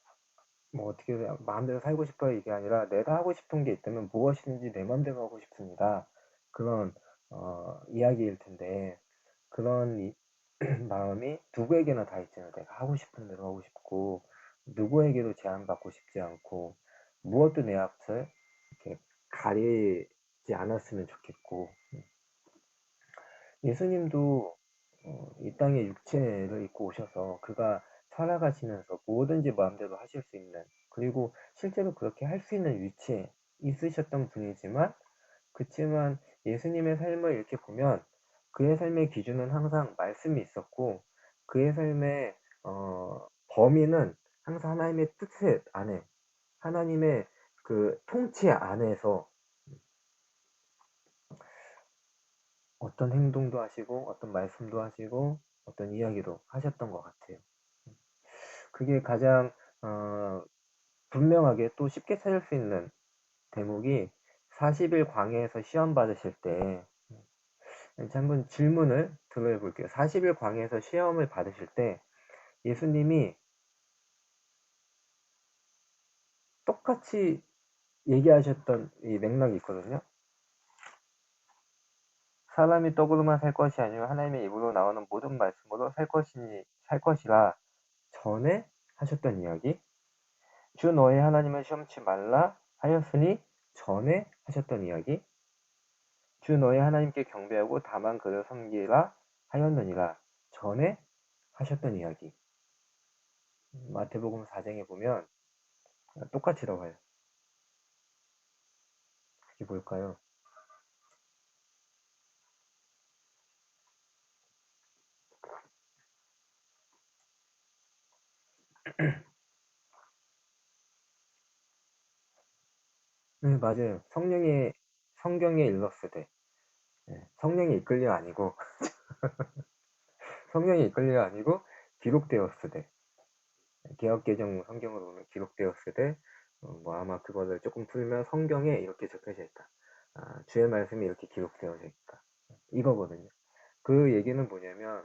뭐 어떻게 마음대로 살고 싶어요 이게 아니라 내가 하고 싶은 게 있다면 무엇이든지 내 마음대로 하고 싶습니다. 그런 이야기일 텐데 그런 마음이 누구에게나 다 있잖아요. 내가 하고 싶은 대로 하고 싶고 누구에게도 제한받고 싶지 않고 무엇도 내 앞을 이렇게 가리지 않았으면 좋겠고 예수님도 이 땅에 육체를 입고 오셔서 그가 살아가시면서 뭐든지 마음대로 하실 수 있는 그리고 실제로 그렇게 할 수 있는 위치에 있으셨던 분이지만 그치만 예수님의 삶을 이렇게 보면 그의 삶의 기준은 항상 말씀이 있었고 그의 삶의 범위는 항상 하나님의 뜻 안에 하나님의 그 통치 안에서 어떤 행동도 하시고 어떤 말씀도 하시고 어떤 이야기도 하셨던 것 같아요. 그게 가장 분명하게 또 쉽게 찾을 수 있는 대목이 40일 광야에서 시험 받으실 때 한번 질문을 들어볼게요. 40일 광야에서 시험을 받으실 때 예수님이 똑같이 얘기하셨던 이 맥락이 있거든요. 사람이 떡으로만 살 것이 아니라 하나님의 입으로 나오는 모든 말씀으로 살 것이라 전에 하셨던 이야기. 주 너의 하나님을 시험치 말라 하였으니 전에 하셨던 이야기. 주 너의 하나님께 경배하고 다만 그를 섬기라 하였느니라 전에 하셨던 이야기. 마태복음 4장에 보면 똑같이 나와요. 그게 뭘까요? 네, 맞아요. 성경에 일렀으되 성령이 이끌려 아니고 성령이 이끌려 아니고 기록되었으되 개역개정 성경으로 보면 기록되었으되 뭐 아마 그거를 조금 풀면 성경에 이렇게 적혀져 있다. 주의 말씀이 이렇게 기록되어져 있다. 이거거든요. 그 얘기는 뭐냐면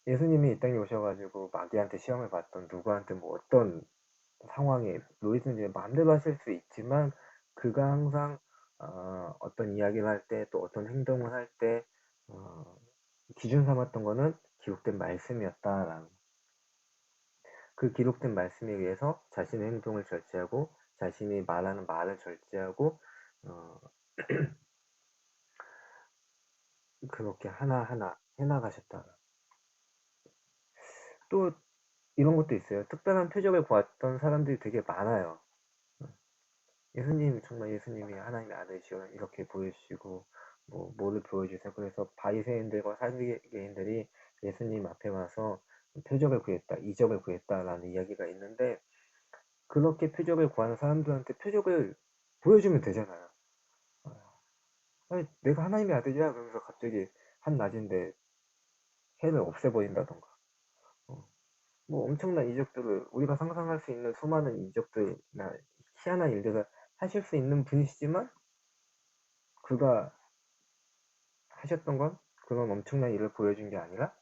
예수님이 이 땅에 오셔가지고 마귀한테 시험을 받던 누구한테 뭐 어떤 상황에 놓이든지 마음대로 하실 수 있지만 그가 항상 어떤 이야기를 할 때 또 어떤 행동을 할 때 기준 삼았던 거는 기록된 말씀이었다라는 그 기록된 말씀에 의해서 자신의 행동을 절제하고 자신이 말하는 말을 절제하고 그렇게 하나하나 해나가셨다. 또 이런 것도 있어요. 특별한 표적을 보았던 사람들이 되게 많아요. 예수님이 하나님의 아들이시오 이렇게 보여주시고 뭐를 보여주세요. 그래서 바리새인들과 사두개인들이 예수님 앞에 와서 표적을 구했다, 이적을 구했다라는 이야기가 있는데 그렇게 표적을 구하는 사람들한테 표적을 보여주면 되잖아요. 아니, 내가 하나님의 아들이야 그러면서 갑자기 한낮인데 해를 없애버린다던가 뭐 엄청난 이적들을 우리가 상상할 수 있는 수많은 이적들이나 희한한 일들을 하실 수 있는 분이시지만 그가 하셨던 건 그런 엄청난 일을 보여준 게 아니라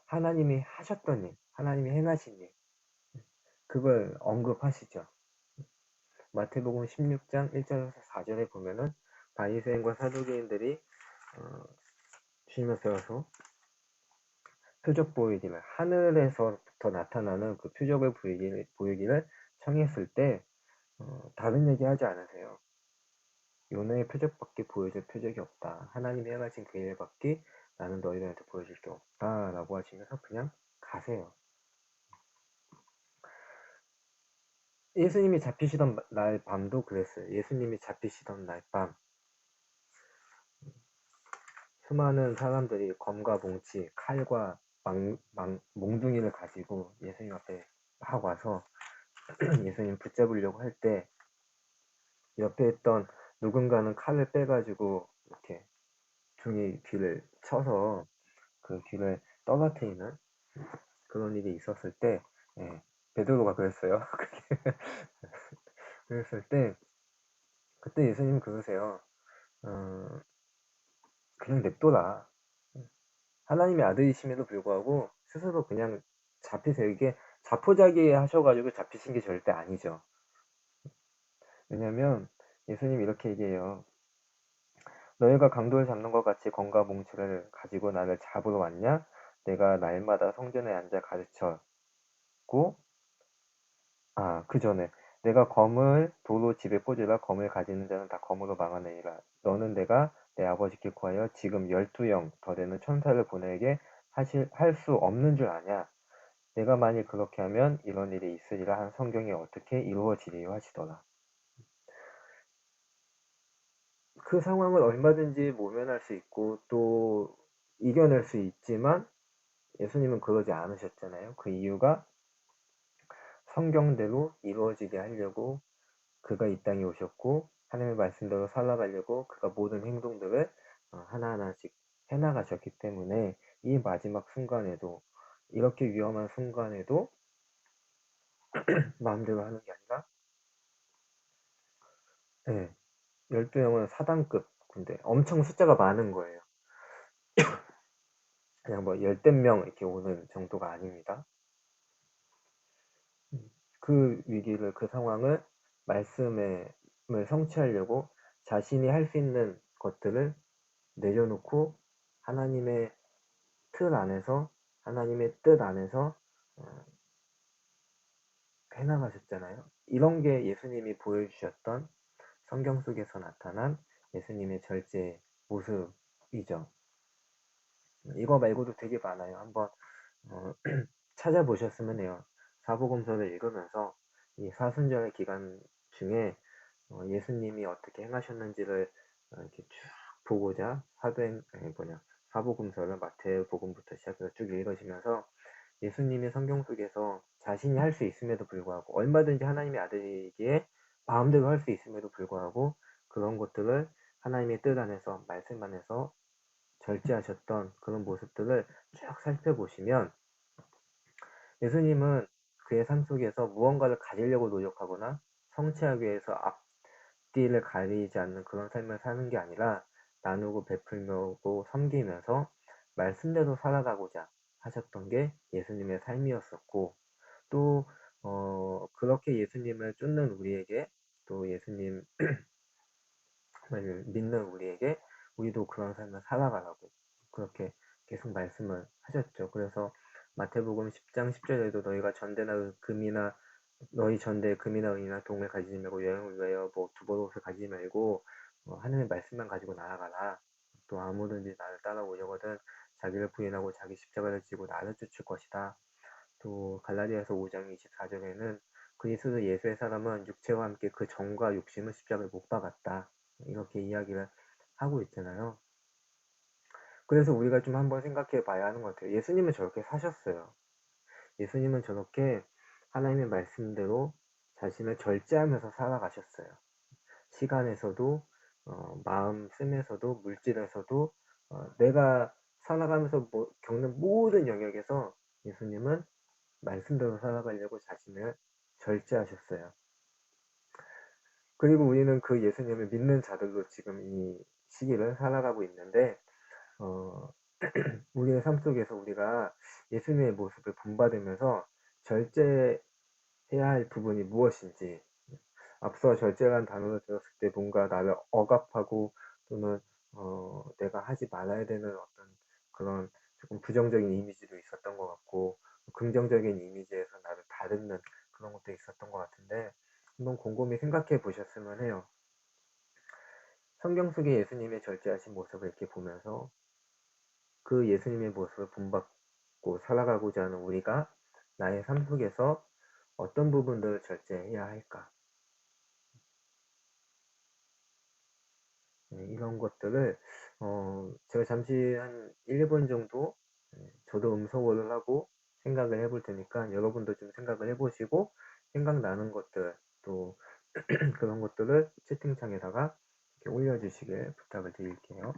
하나님이 하셨던 일, 하나님이 행하신 일 그걸 언급하시죠. 마태복음 16장 1절에서 4절에 보면은 바리새인과 사두개인들이 주님 앞에 와서 표적 보이기를 하늘에서부터 나타나는 그 표적을 보이기를 청했을 때 다른 얘기 하지 않으세요. 요나의 표적밖에 보여줄 표적이 없다. 하나님이 행하신 그 일밖에 나는 너희들한테 보여줄 게 없다 라고 하시면서 그냥 가세요. 예수님이 잡히시던 날 밤도 그랬어요. 예수님이 잡히시던 날 밤 수많은 사람들이 검과 몽치, 칼과 몽둥이를 가지고 예수님 앞에 막 와서 예수님 붙잡으려고 할 때 옆에 있던 누군가는 칼을 빼가지고 이렇게 종이 귀를 쳐서 그 귀를 떨어뜨리는 그런 일이 있었을 때 베드로가 그랬어요. 그랬을 때 그때 예수님 그러세요. 그냥 냅둬라. 하나님의 아들이심에도 불구하고 스스로 그냥 잡히세요. 이게 자포자기 하셔가지고 잡히신 게 절대 아니죠. 왜냐면 예수님 이렇게 얘기해요. 너희가 강도를 잡는 것 같이 검과 몽치를 가지고 나를 잡으러 왔냐? 내가 날마다 성전에 앉아 가르쳤고 그 전에 내가 검을 도로 집에 꽂으라. 검을 가지는 자는 다 검으로 망하느니라. 너는 내가 내 아버지께 구하여 지금 12영 더 되는 천사를 보내게 할 수 없는 줄 아냐? 내가 만일 그렇게 하면 이런 일이 있으리라 한 성경이 어떻게 이루어지리요 하시더라. 그 상황을 얼마든지 모면할 수 있고 또 이겨낼 수 있지만 예수님은 그러지 않으셨잖아요. 그 이유가 성경대로 이루어지게 하려고 그가 이 땅에 오셨고 하나님의 말씀대로 살아가려고 그가 모든 행동들을 하나하나씩 해나가셨기 때문에 이 마지막 순간에도 이렇게 위험한 순간에도 마음대로 하는 게 아니라, 네, 12명은 사단급 군대. 엄청 숫자가 많은 거예요. 그냥 뭐 열댓 명 이렇게 오는 정도가 아닙니다. 그 위기를, 그 상황을 말씀을 성취하려고 자신이 할 수 있는 것들을 내려놓고 하나님의 틀 안에서, 하나님의 뜻 안에서 해나가셨잖아요. 이런 게 예수님이 보여주셨던 성경 속에서 나타난 예수님의 절제 모습이죠. 이거 말고도 되게 많아요. 한번 찾아보셨으면 해요. 사복음서를 읽으면서 이 사순절의 기간 중에 예수님이 어떻게 행하셨는지를 이렇게 쭉 보고자 사복음서를 마태복음부터 시작해서 쭉 읽으시면서 예수님이 성경 속에서 자신이 할 수 있음에도 불구하고, 얼마든지 하나님의 아들이기에 마음대로 할 수 있음에도 불구하고 그런 것들을 하나님의 뜻 안에서, 말씀 안에서 절제하셨던 그런 모습들을 쭉 살펴보시면 예수님은 그의 삶 속에서 무언가를 가지려고 노력하거나 성취하기 위해서 앞뒤를 가리지 않는 그런 삶을 사는 게 아니라 나누고 베풀고 섬기면서 말씀대로 살아가고자 하셨던 게 예수님의 삶이었었고, 또 그렇게 예수님을 쫓는 우리에게, 또 예수님을 믿는 우리에게 우리도 그런 삶을 살아가라고 그렇게 계속 말씀을 하셨죠. 그래서 마태복음 10장 10절에도 너희 전대에 금이나 은이나 동을 가지지 말고 여행을 위하여 뭐 두벌옷을 가지지 말고 하나님의 말씀만 가지고 나아가라. 또 아무든지 나를 따라오려거든 자기를 부인하고 자기 십자가를 지고 나를 쫓을 것이다. 또 갈라디아서 5장 24절에는 그리스도 예수의 사람은 육체와 함께 그 정과 욕심을 십자가에 못 박았다. 이렇게 이야기를 하고 있잖아요. 그래서 우리가 좀 한번 생각해 봐야 하는 것 같아요. 예수님은 저렇게 사셨어요. 예수님은 저렇게 하나님의 말씀대로 자신을 절제하면서 살아가셨어요. 시간에서도, 마음 씀에서도, 물질에서도, 내가 살아가면서 겪는 모든 영역에서 예수님은 말씀대로 살아가려고 자신을 절제하셨어요. 그리고 우리는 그 예수님을 믿는 자들로 지금 이 시기를 살아가고 있는데, 우리의 삶 속에서 우리가 예수님의 모습을 본받으면서 절제해야 할 부분이 무엇인지, 앞서 절제라는 단어를 들었을 때 뭔가 나를 억압하고 또는 내가 하지 말아야 되는 어떤 그런 조금 부정적인 이미지도 있었던 것 같고, 긍정적인 이미지에서 나를 다듬는 그런 것도 있었던 것 같은데, 한번 곰곰이 생각해 보셨으면 해요. 성경 속의 예수님의 절제하신 모습을 이렇게 보면서 그 예수님의 모습을 본받고 살아가고자 하는 우리가 나의 삶 속에서 어떤 부분들을 절제해야 할까? 이런 것들을 제가 잠시 한 1, 2분 정도 저도 음소거를 하고 생각을 해볼 테니까 여러분도 좀 생각을 해보시고 생각나는 것들 또 그런 것들을 채팅창에다가 이렇게 올려주시길 부탁을 드릴게요.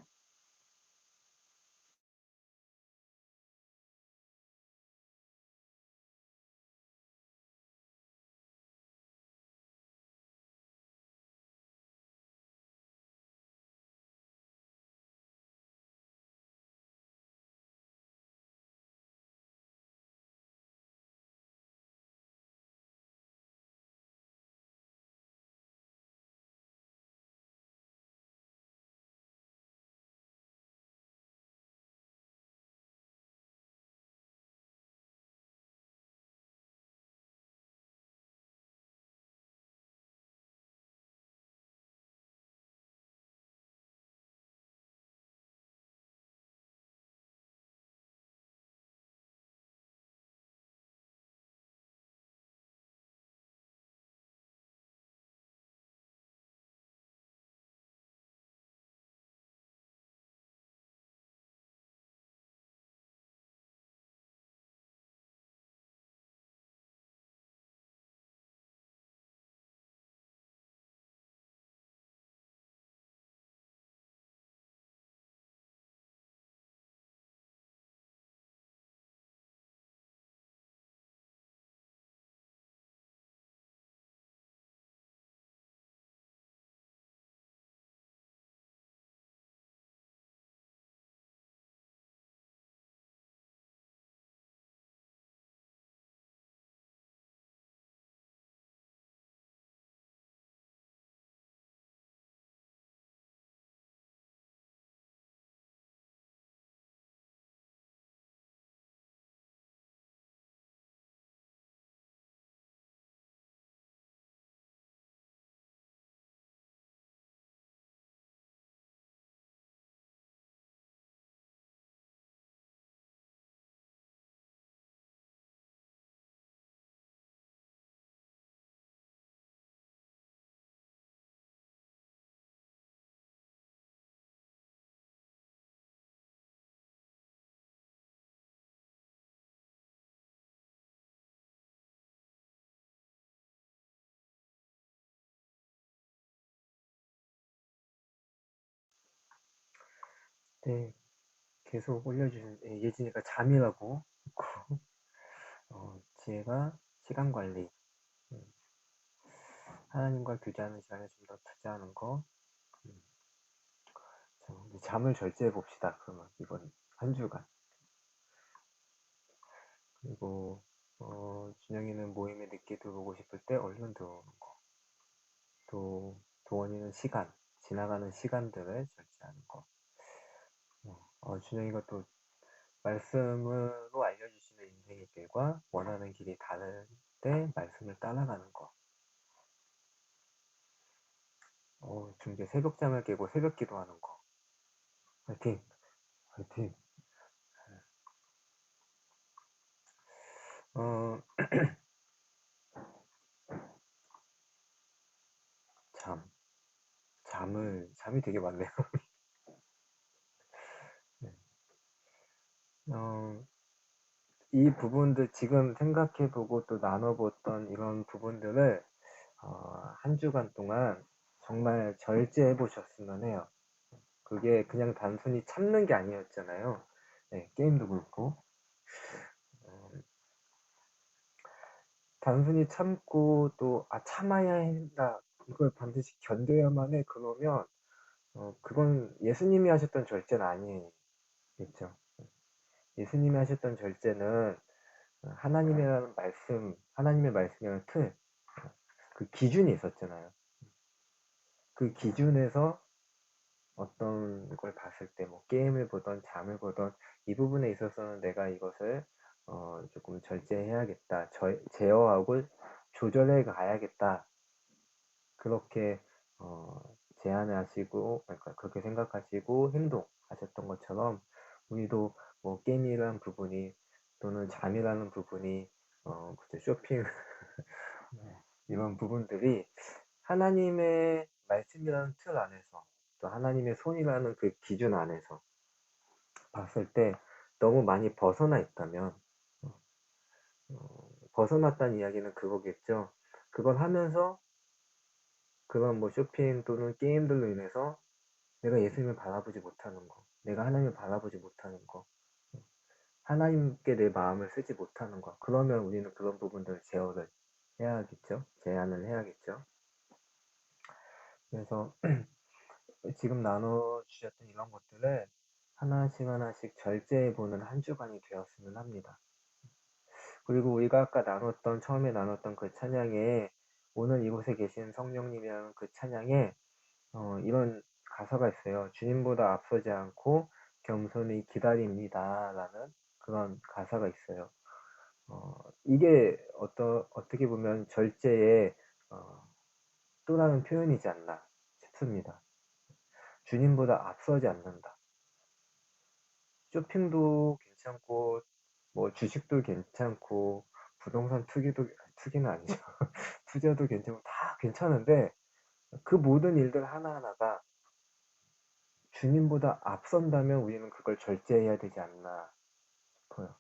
네, 계속 올려주신 예진이가 잠이라고 있고 지혜가 시간 관리, 하나님과 교제하는 시간에 좀 더 투자하는 거. 자, 우리 잠을 절제해 봅시다. 그러면 이번 한 주간. 그리고 준영이는 모임에 늦게 들어오고 싶을 때 얼른 들어오는 거. 또 도원이는 시간, 지나가는 시간들을 절제하는 거. 준영이가 또 말씀으로 알려주시는 인생의 길과 원하는 길이 다를 때 말씀을 따라가는 거. 좀 이제 새벽잠을 깨고 새벽 기도하는 거. 화이팅! 화이팅! 잠이 되게 많네요. 네. 이 부분들 지금 생각해보고 또 나눠봤던 이런 부분들을 한 주간 동안 정말 절제해보셨으면 해요. 그게 그냥 단순히 참는 게 아니었잖아요. 네, 게임도 그렇고. 단순히 참고 또 참아야 한다. 이걸 반드시 견뎌야만 해. 그러면 그건 예수님이 하셨던 절제는 아니겠죠. 예수님이 하셨던 절제는 하나님이라는 말씀, 하나님의 말씀이라는 틀, 그 기준이 있었잖아요. 그 기준에서 어떤 걸 봤을 때, 뭐, 게임을 보던, 잠을 보던, 이 부분에 있어서는 내가 이것을, 조금 절제해야겠다. 제어하고 조절해 가야겠다. 그렇게, 제안을 하시고, 그러니까 그렇게 생각하시고 행동하셨던 것처럼, 우리도 뭐, 게임이라는 부분이, 또는 잠이라는 부분이, 쇼핑, 이런 부분들이 하나님의 말씀이라는 틀 안에서 또 하나님의 손이라는 그 기준 안에서 봤을 때 너무 많이 벗어나 있다면 벗어났다는 이야기는 그거겠죠. 그걸 하면서 그런 뭐 쇼핑 또는 게임들로 인해서 내가 예수님을 바라보지 못하는 거, 내가 하나님을 바라보지 못하는 거, 하나님께 내 마음을 쓰지 못하는 거. 그러면 우리는 그런 부분들을 제어를 해야겠죠. 제한을 해야겠죠. 그래서 지금 나눠주셨던 이런 것들을 하나씩 하나씩 절제해보는 한 주간이 되었으면 합니다. 그리고 우리가 아까 처음에 나눴던 그 찬양에, 오늘 이곳에 계신 성령님이라는 그 찬양에 이런 가사가 있어요. 주님보다 앞서지 않고 겸손히 기다립니다. 라는 그런 가사가 있어요. 이게 어떻게 보면 절제의 또 다른 표현이지 않나 싶습니다. 주님보다 앞서지 않는다. 쇼핑도 괜찮고, 뭐 주식도 괜찮고, 부동산 투기는 아니죠. 투자도 괜찮고, 다 괜찮은데, 그 모든 일들 하나하나가 주님보다 앞선다면 우리는 그걸 절제해야 되지 않나 싶어요.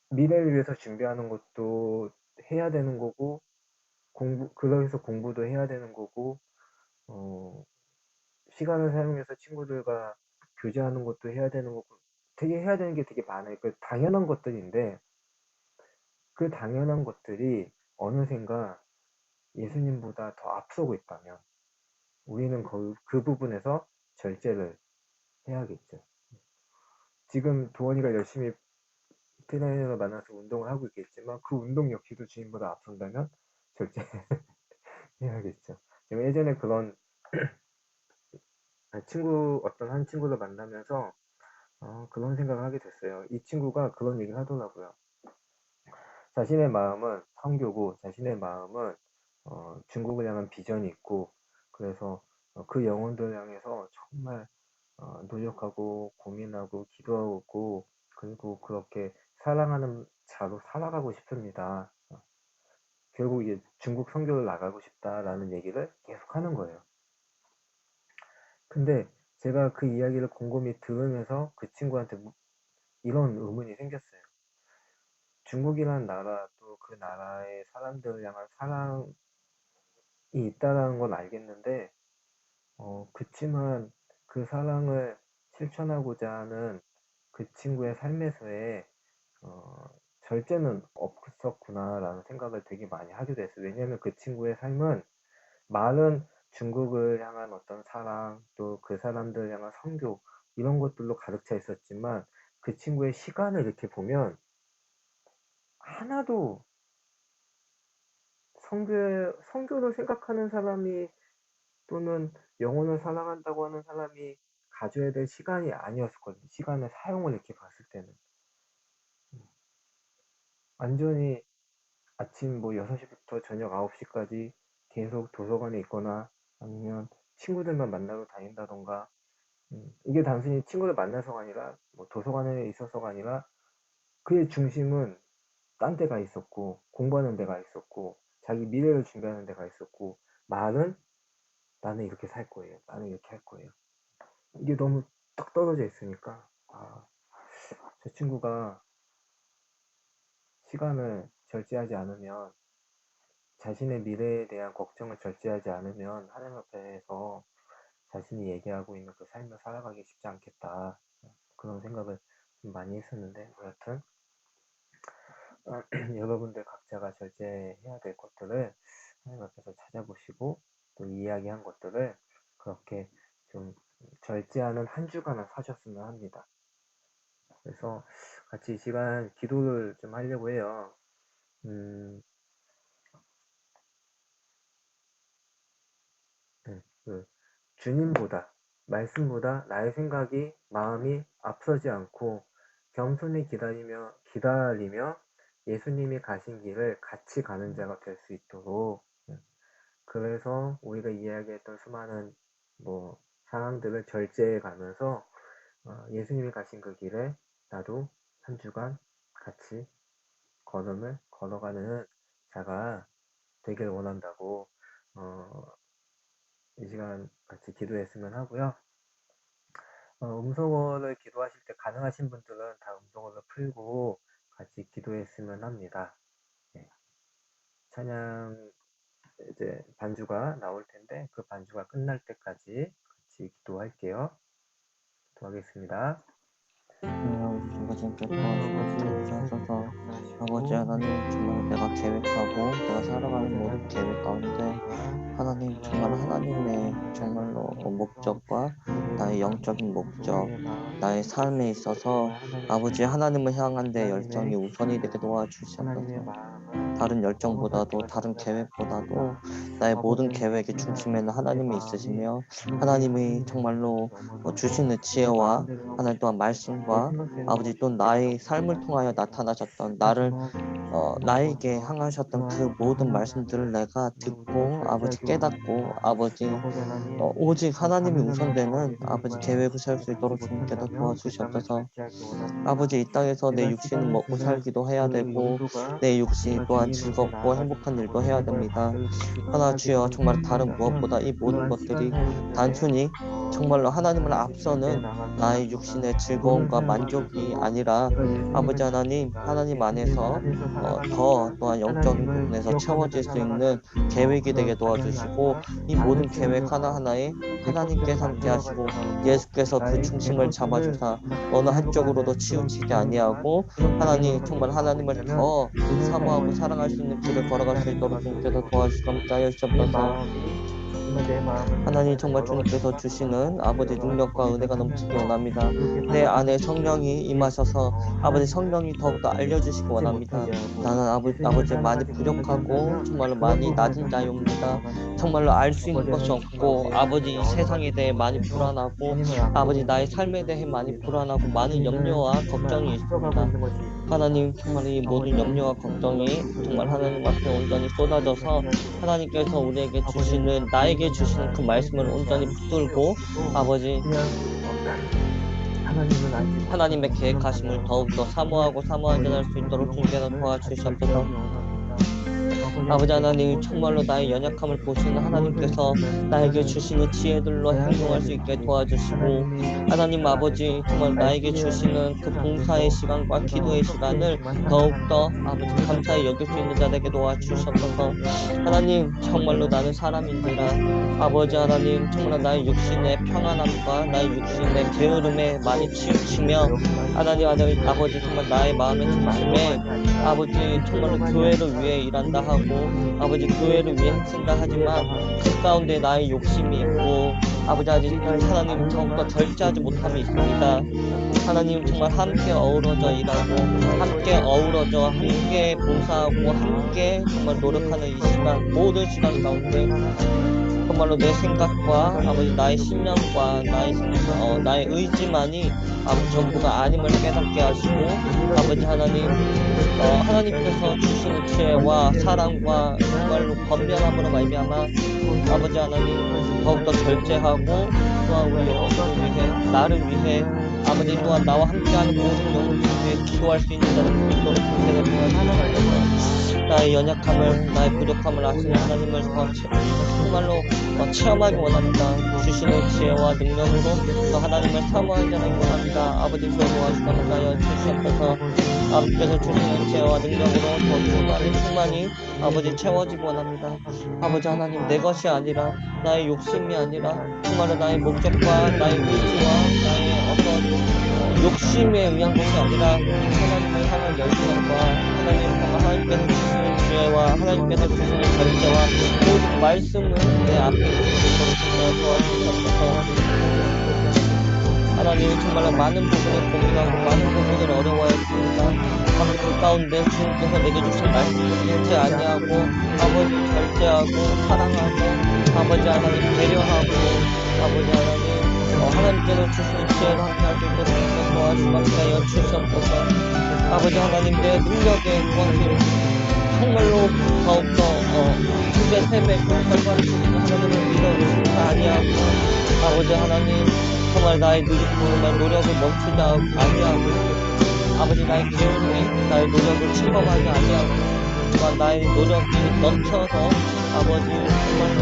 미래를 위해서 준비하는 것도 해야 되는 거고, 그러면서 공부도 해야 되는 거고, 시간을 사용해서 친구들과 교제하는 것도 해야 되는 거고, 되게 해야 되는 게 되게 많아요. 그 당연한 것들인데, 그 당연한 것들이 어느샌가 예수님보다 더 앞서고 있다면, 우리는 그 부분에서 절제를 해야겠죠. 지금 도원이가 열심히 트레이너를 만나서 운동을 하고 있겠지만, 그 운동 역시도 주님보다 앞선다면 절제해야겠죠. 제가 예전에 그런 어떤 한 친구를 만나면서 그런 생각을 하게 됐어요. 이 친구가 그런 얘기를 하더라고요. 자신의 마음은 선교고, 자신의 마음은 중국을 향한 비전이 있고, 그래서 그 영혼들을 향해서 정말 노력하고 고민하고 기도하고, 그리고 그렇게 사랑하는 자로 살아가고 싶습니다. 결국 이제 중국 선교를 나가고 싶다라는 얘기를 계속 하는 거예요. 근데 제가 그 이야기를 곰곰이 들으면서 그 친구한테 이런 의문이 생겼어요. 중국이라는 나라, 또 그 나라의 사람들을 향한 사랑이 있다는 건 알겠는데, 그치만 그 사랑을 실천하고자 하는 그 친구의 삶에서의 절제는 없었구나라는 생각을 되게 많이 하게 됐어요. 왜냐하면 그 친구의 삶은 말은 중국을 향한 어떤 사랑, 또 그 사람들 향한 선교 이런 것들로 가득 차 있었지만 그 친구의 시간을 이렇게 보면 하나도 선교를 생각하는 사람이 또는 영혼을 사랑한다고 하는 사람이 가져야 될 시간이 아니었거든요. 시간의 사용을 이렇게 봤을 때는. 완전히 아침 뭐 6시부터 저녁 9시까지 계속 도서관에 있거나 아니면 친구들만 만나러 다닌다던가 이게 단순히 친구를 만나서가 아니라 뭐 도서관에 있어서가 아니라 그의 중심은 딴 데가 있었고 공부하는 데가 있었고 자기 미래를 준비하는 데가 있었고 말은 나는 이렇게 살 거예요. 나는 이렇게 할 거예요. 이게 너무 딱 떨어져 있으니까 저 친구가 시간을 절제하지 않으면 자신의 미래에 대한 걱정을 절제하지 않으면 하나님 앞에서 자신이 얘기하고 있는 그 삶을 살아가기 쉽지 않겠다. 그런 생각을 좀 많이 했었는데 여하튼 여러분들 각자가 절제해야 될 것들을 하나님 앞에서 찾아보시고 또 이야기한 것들을 그렇게 좀 절제하는 한 주간을 사셨으면 합니다. 그래서 같이 이 시간 기도를 좀 하려고 해요. 주님보다 말씀보다 나의 생각이 마음이 앞서지 않고 겸손히 기다리며 예수님이 가신 길을 같이 가는 자가 될 수 있도록 그래서 우리가 이야기했던 수많은 뭐 상황들을 절제해 가면서 예수님이 가신 그 길에 나도 한 주간 같이 걸음을 걸어가는 자가 되길 원한다고 이 시간 같이 기도했으면 하고요. 음성어를 기도하실 때 가능하신 분들은 다 음성어를 풀고 같이 기도했으면 합니다. 네. 찬양 이제 반주가 나올 텐데 그 반주가 끝날 때까지 같이 기도할게요. 기도하겠습니다. 주님께 도와주셔서 아버지 하나님 정말 내가 계획하고 내가 살아가는 모든 계획 가운데 하나님 정말 하나님의 정말로 목적과 나의 영적인 목적 나의 삶에 있어서 아버지 하나님을 향한 데 열정이 우선이 되게 도와주셔서 다른 열정보다도 다른 계획보다도 나의 모든 계획의 중심에는 하나님이 있으시며 하나님이 정말로 주시는 지혜와 하나님 또한 말씀과 아버지 또 나의 삶을 통하여 나타나셨던 나에게 향하셨던 그 모든 말씀들을 내가 듣고 아버지 깨닫고 아버지 오직 하나님이 우선되는 아버지 계획을 세울 수 있도록 주님께서 도와주시옵소서. 아버지 이 땅에서 내 육신은 먹고 살기도 해야 되고 내 육신 또한 즐겁고 행복한 일도 해야 됩니다. 하나 주여 정말 다른 무엇보다 이 모든 것들이 단순히 정말로 하나님을 앞서는 나의 육신의 즐거움과 만족이 아니라 아버지 하나님 안에서 더 또한 영적인 부분에서 채워질 수 있는 계획이 되게 도와주시고 이 모든 계획 하나하나에 하나님께서 함께 하시고 예수께서 그 중심을 잡아주사 어느 한쪽으로도 치우치지 아니하고 하나님 정말 하나님을 더 사모하고 사랑할 수 있는 길을 걸어갈 수 있도록 주님께서 도와주시옵소서. 하나님 정말 주님께서 주시는 아버지 능력과 은혜가 넘치기 원합니다. 내 안에 성령이 임하셔서 아버지 성령이 더욱더 알려주시기 원합니다. 나는 아버지 많이 부족하고 정말로 많이 낮은 자유입니다. 정말로 알 수 있는 것이 없고 아버지 이 세상에 대해 많이 불안하고 아버지 나의 삶에 대해 많이 불안하고 많은 염려와 걱정이 있습니다. 하나님 정말 이 모든 염려와 걱정이 정말 하나님 앞에 온전히 쏟아져서 하나님께서 우리에게 주시는 나에게 주시는 그 말씀을 온전히 붙들고 아버지 하나님의 계획하심을 더욱더 사모하게 될 수 있도록 주님께서 도와주시옵소서. 아버지 하나님 정말로 나의 연약함을 보시는 하나님께서 나에게 주시는 지혜들로 행동할 수 있게 도와주시고 하나님 아버지 정말 나에게 주시는 그 봉사의 시간과 기도의 시간을 더욱더 아버지 감사히 여길 수 있는 자에게 도와주셔서 하나님 정말로 나는 사람인지라 아버지 하나님 정말 나의 육신의 평안함과 나의 육신의 게으름에 많이 치우치며 하나님 아버지 정말 나의 마음의 중심에 아버지 정말로 교회를 위해 일한다 하고 아버지 교회를 위해 생각하지만 그 가운데 나의 욕심이 있고 아버지 아직 하나님 더욱더 절제하지 못함이 있습니다. 하나님 정말 함께 어우러져 일하고 함께 어우러져 함께 봉사하고 함께 정말 노력하는 이 시간 모든 시간 가운데 정말로 내 생각과 아버지 나의 신념과 나의 의지만이 아버지 전부가 아님을 깨닫게 하시고 아버지 하나님 하나님께서 주시는 지혜와 사랑과 정말로 건면함으로 말미암아 아버지 하나님 더욱더 절제하고 또한 우리 영혼을 위해 나를 위해 아버지 또한 나와 함께하는 모든 영혼을 위해 기도할 수 있는 자를 있도록 그렇게 도와주셔서 나의 연약함을 나의 부족함을 아시는 하나님을 정말로 체험하기 원합니다. 주시는 지혜와 능력으로 또 하나님을 사모하기 원합니다. 아버지께서 도와주시는 자여 주시옵소서. 아버지께서 주시는 지혜와 능력으로 더 충만히 아버지 채워지기 원합니다. 아버지 하나님 내 것이 아니라 나의 욕심이 아니라 정말로 나의 목적과 나의 의지와 나의 어떤 욕심에 의한 것이 아니라 하나님을 향한 열정과 하나님께서 주시는 지혜와 하나님께서 주시는 절제와 모든 말씀을 내 앞에 있도록 도와주셔서 하나님 정말로 많은 부분을 고민하고 많은 부분을 어려워했습니다. 아버지 그 가운데 주님께서 내게 주신 말씀을 잊지 아니하고 아버지 절제하고 사랑하고 아버지 하나님 배려하고 아버지 하나님 하나님께서 주시는 지혜로 함께할 수 있도록 도와주시옵소서. 여주시옵소서. 아버지 하나님 내 능력의 무엇을 정말로 더욱더 주제 셈의 그 결과를 주시는 하나님을 믿어 의심치 아니하고 아버지 하나님 정말 나의 노력을 멈추지 아니하고 아버지 나의 게으름에 나의 노력을 침범하지 아니하고 또한 나의 노력이 넘쳐서 아버지 정말로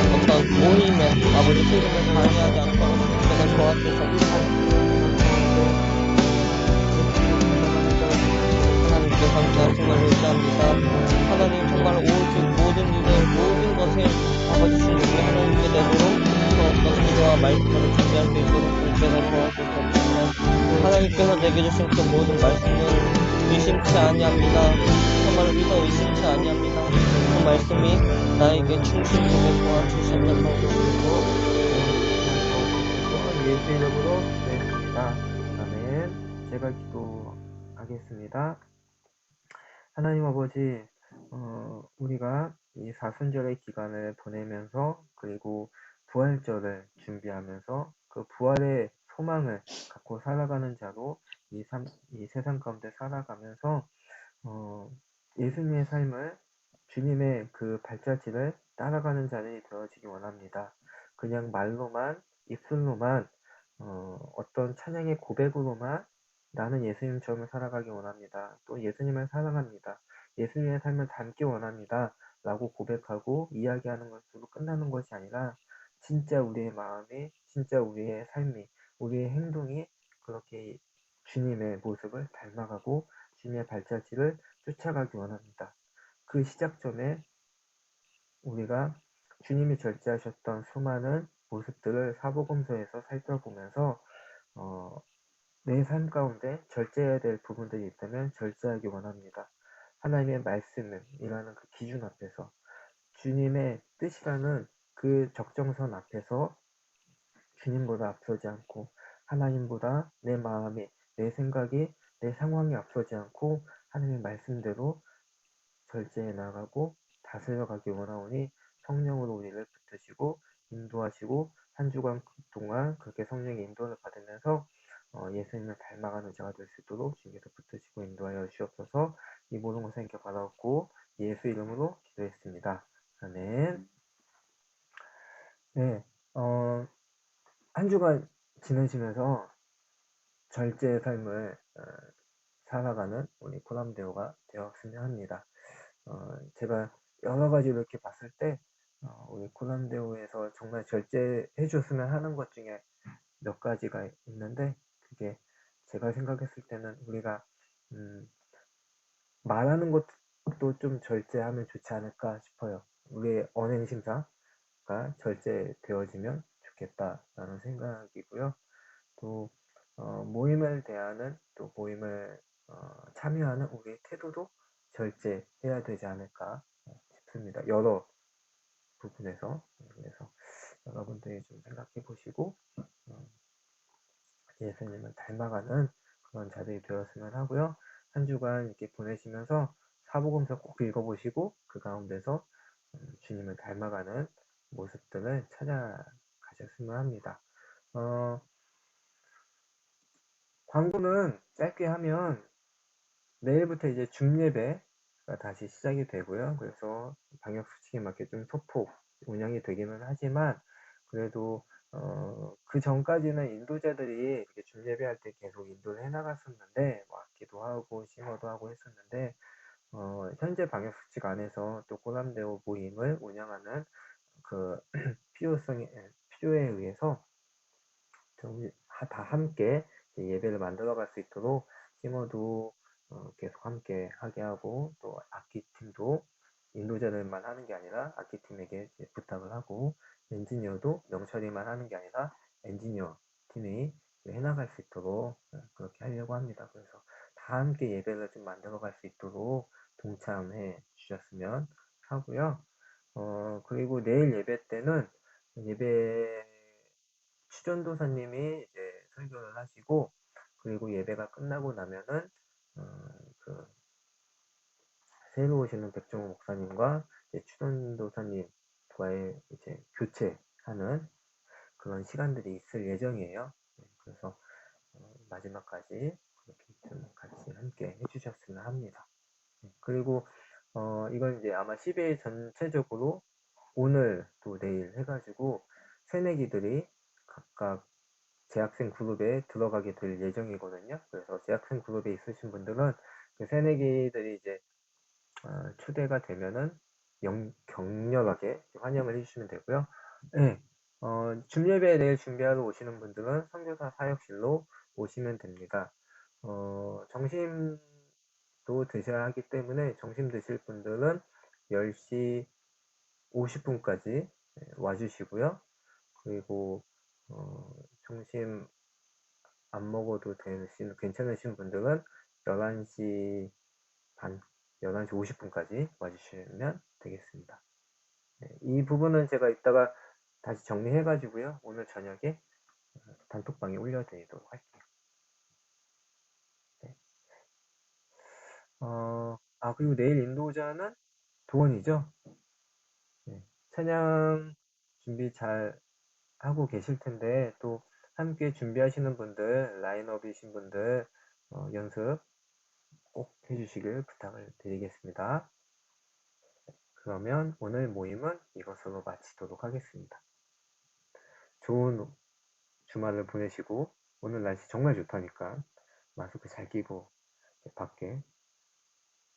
어떤 모임에 아버지 흐름을 방해하지 않도록 주께서 도와주셔서 하나님께 감사하심을 의지합니다. 하나님 정말 오직 모든 일을 모든 것을 아버지 주님께 하나님께 내도록 어떤 기도와 말씀을 준비할 수 있도록 주께서 도와주셨습니다. 하나님께서 내게 주신 그 모든 말씀을 의심치 아니합니다. 정말 믿어 의심치 아니합니다. 그 말씀이 나에게 충실하게 도와주셨소서. 예수 이름으로 기도했습니다. 아멘. 제가 기도하겠습니다. 하나님 아버지, 우리가 이 사순절의 기간을 보내면서 그리고 부활절을 준비하면서 그 부활의 소망을 갖고 살아가는 자로 이 세상 가운데 살아가면서 예수님의 삶을 주님의 그 발자취를 따라가는 자들이 되어지기 원합니다. 그냥 말로만 입술로만 어떤 찬양의 고백으로만 나는 예수님처럼 살아가기 원합니다. 또 예수님을 사랑합니다. 예수님의 삶을 닮기 원합니다. 라고 고백하고 이야기하는 것으로 끝나는 것이 아니라 진짜 우리의 마음이, 진짜 우리의 삶이, 우리의 행동이 그렇게 주님의 모습을 닮아가고 주님의 발자취를 쫓아가기 원합니다. 그 시작점에 우리가 주님이 절제하셨던 수많은 모습들을 사복음서에서 살펴보면서 내 삶 가운데 절제해야 될 부분들이 있다면 절제하기 원합니다. 하나님의 말씀이라는 그 기준 앞에서 주님의 뜻이라는 그 적정선 앞에서 주님보다 앞서지 않고 하나님보다 내 마음이, 내 생각이, 내 상황이 앞서지 않고 하나님의 말씀대로 절제해 나가고 다스려가기 원하오니 성령으로 우리를 붙드시고 인도하시고 한 주간 동안 그렇게 성령의 인도를 받으면서 예수님을 닮아가는 자가 될 수 있도록 주님께서 붙드시고 인도하여 주옵소서. 이 모든 것을 함께 받아왔고 예수 이름으로 기도했습니다. 아멘. 네, 한 주간 지내시면서 절제의 삶을 살아가는 우리 코람데오가 되었으면 합니다. 제가 여러 가지로 이렇게 봤을 때 우리 코람데오에서 정말 절제해 줬으면 하는 것 중에 몇 가지가 있는데, 그게 제가 생각했을 때는 우리가 말하는 것도 좀 절제하면 좋지 않을까 싶어요. 우리의 언행심사가 절제되어지면 좋겠다라는 생각이고요. 또 모임을 대하는, 또 모임을 참여하는 우리의 태도도 절제해야 되지 않을까 싶습니다. 여러 부분에서. 그래서 여러분들이 좀 생각해 보시고 예수님을 닮아가는 그런 자들이 되었으면 하고요. 한 주간 이렇게 보내시면서 사복음서 꼭 읽어보시고 그 가운데서 주님을 닮아가는 모습들을 찾아가셨으면 합니다. 광고는 짧게 하면 내일부터 이제 줌예배가 다시 시작이 되고요. 그래서 방역수칙에 맞게 좀 소폭 운영이 되기는 하지만, 그래도 그 전까지는 인도자들이 이렇게 줌예배할 때 계속 인도를 해나갔었는데, 뭐 악기도 하고 싱어도 하고 했었는데, 현재 방역수칙 안에서 또 코람데오 모임을 운영하는 그 필요에 의해서 좀 다 함께 예배를 만들어갈 수 있도록 싱어도 계속 함께 하게 하고, 또 악기팀도 인도자들만 하는 게 아니라 악기팀에게 부탁을 하고, 엔지니어도 명철이만 하는 게 아니라 엔지니어 팀이 해나갈 수 있도록 그렇게 하려고 합니다. 그래서 다 함께 예배를 좀 만들어갈 수 있도록 동참해 주셨으면 하고요. 그리고 내일 예배 때는 예배 추전도사님이 이제 설교를 하시고, 그리고 예배가 끝나고 나면은 그 새로 오시는 백종호 목사님과 이제 추전도사님과의 이제 교체하는 그런 시간들이 있을 예정이에요. 그래서 마지막까지 그렇게 좀 같이 함께 해주셨으면 합니다. 그리고 이건 이제 아마 CBA 전체적으로 오늘 또 내일 해가지고 새내기들이 각각 재학생 그룹에 들어가게 될 예정이거든요. 그래서 재학생 그룹에 있으신 분들은 그 새내기들이 이제 초대가 되면은 격렬하게 환영을 해주시면 되고요. 네, 줌예배 내일 준비하러 오시는 분들은 선교사 사역실로 오시면 됩니다. 점심도 드셔야 하기 때문에 점심 드실 분들은 10시 50분까지 와주시고요. 그리고 점심 안 먹어도 괜찮으신 분들은 11시 반, 11시 50분까지 와주시면 되겠습니다. 이 부분은 제가 이따가 다시 정리해가지고요. 오늘 저녁에 단톡방에 올려드리도록 할게요. 네. 그리고 내일 인도자는 도원이죠. 네. 찬양 준비 잘 하고 계실 텐데, 또 함께 준비하시는 분들, 라인업이신 분들 연습 꼭 해주시길 부탁을 드리겠습니다. 그러면 오늘 모임은 이것으로 마치도록 하겠습니다. 좋은 주말을 보내시고, 오늘 날씨 정말 좋다니까 마스크 잘 끼고 밖에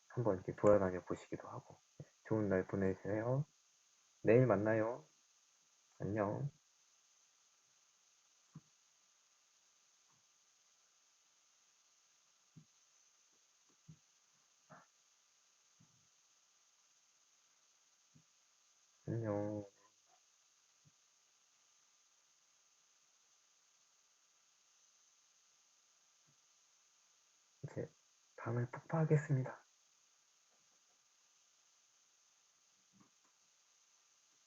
한번 이렇게 돌아다녀 보시기도 하고, 좋은 날 보내세요. 내일 만나요. 안녕. 안녕. 이제 밤을 폭파하겠습니다.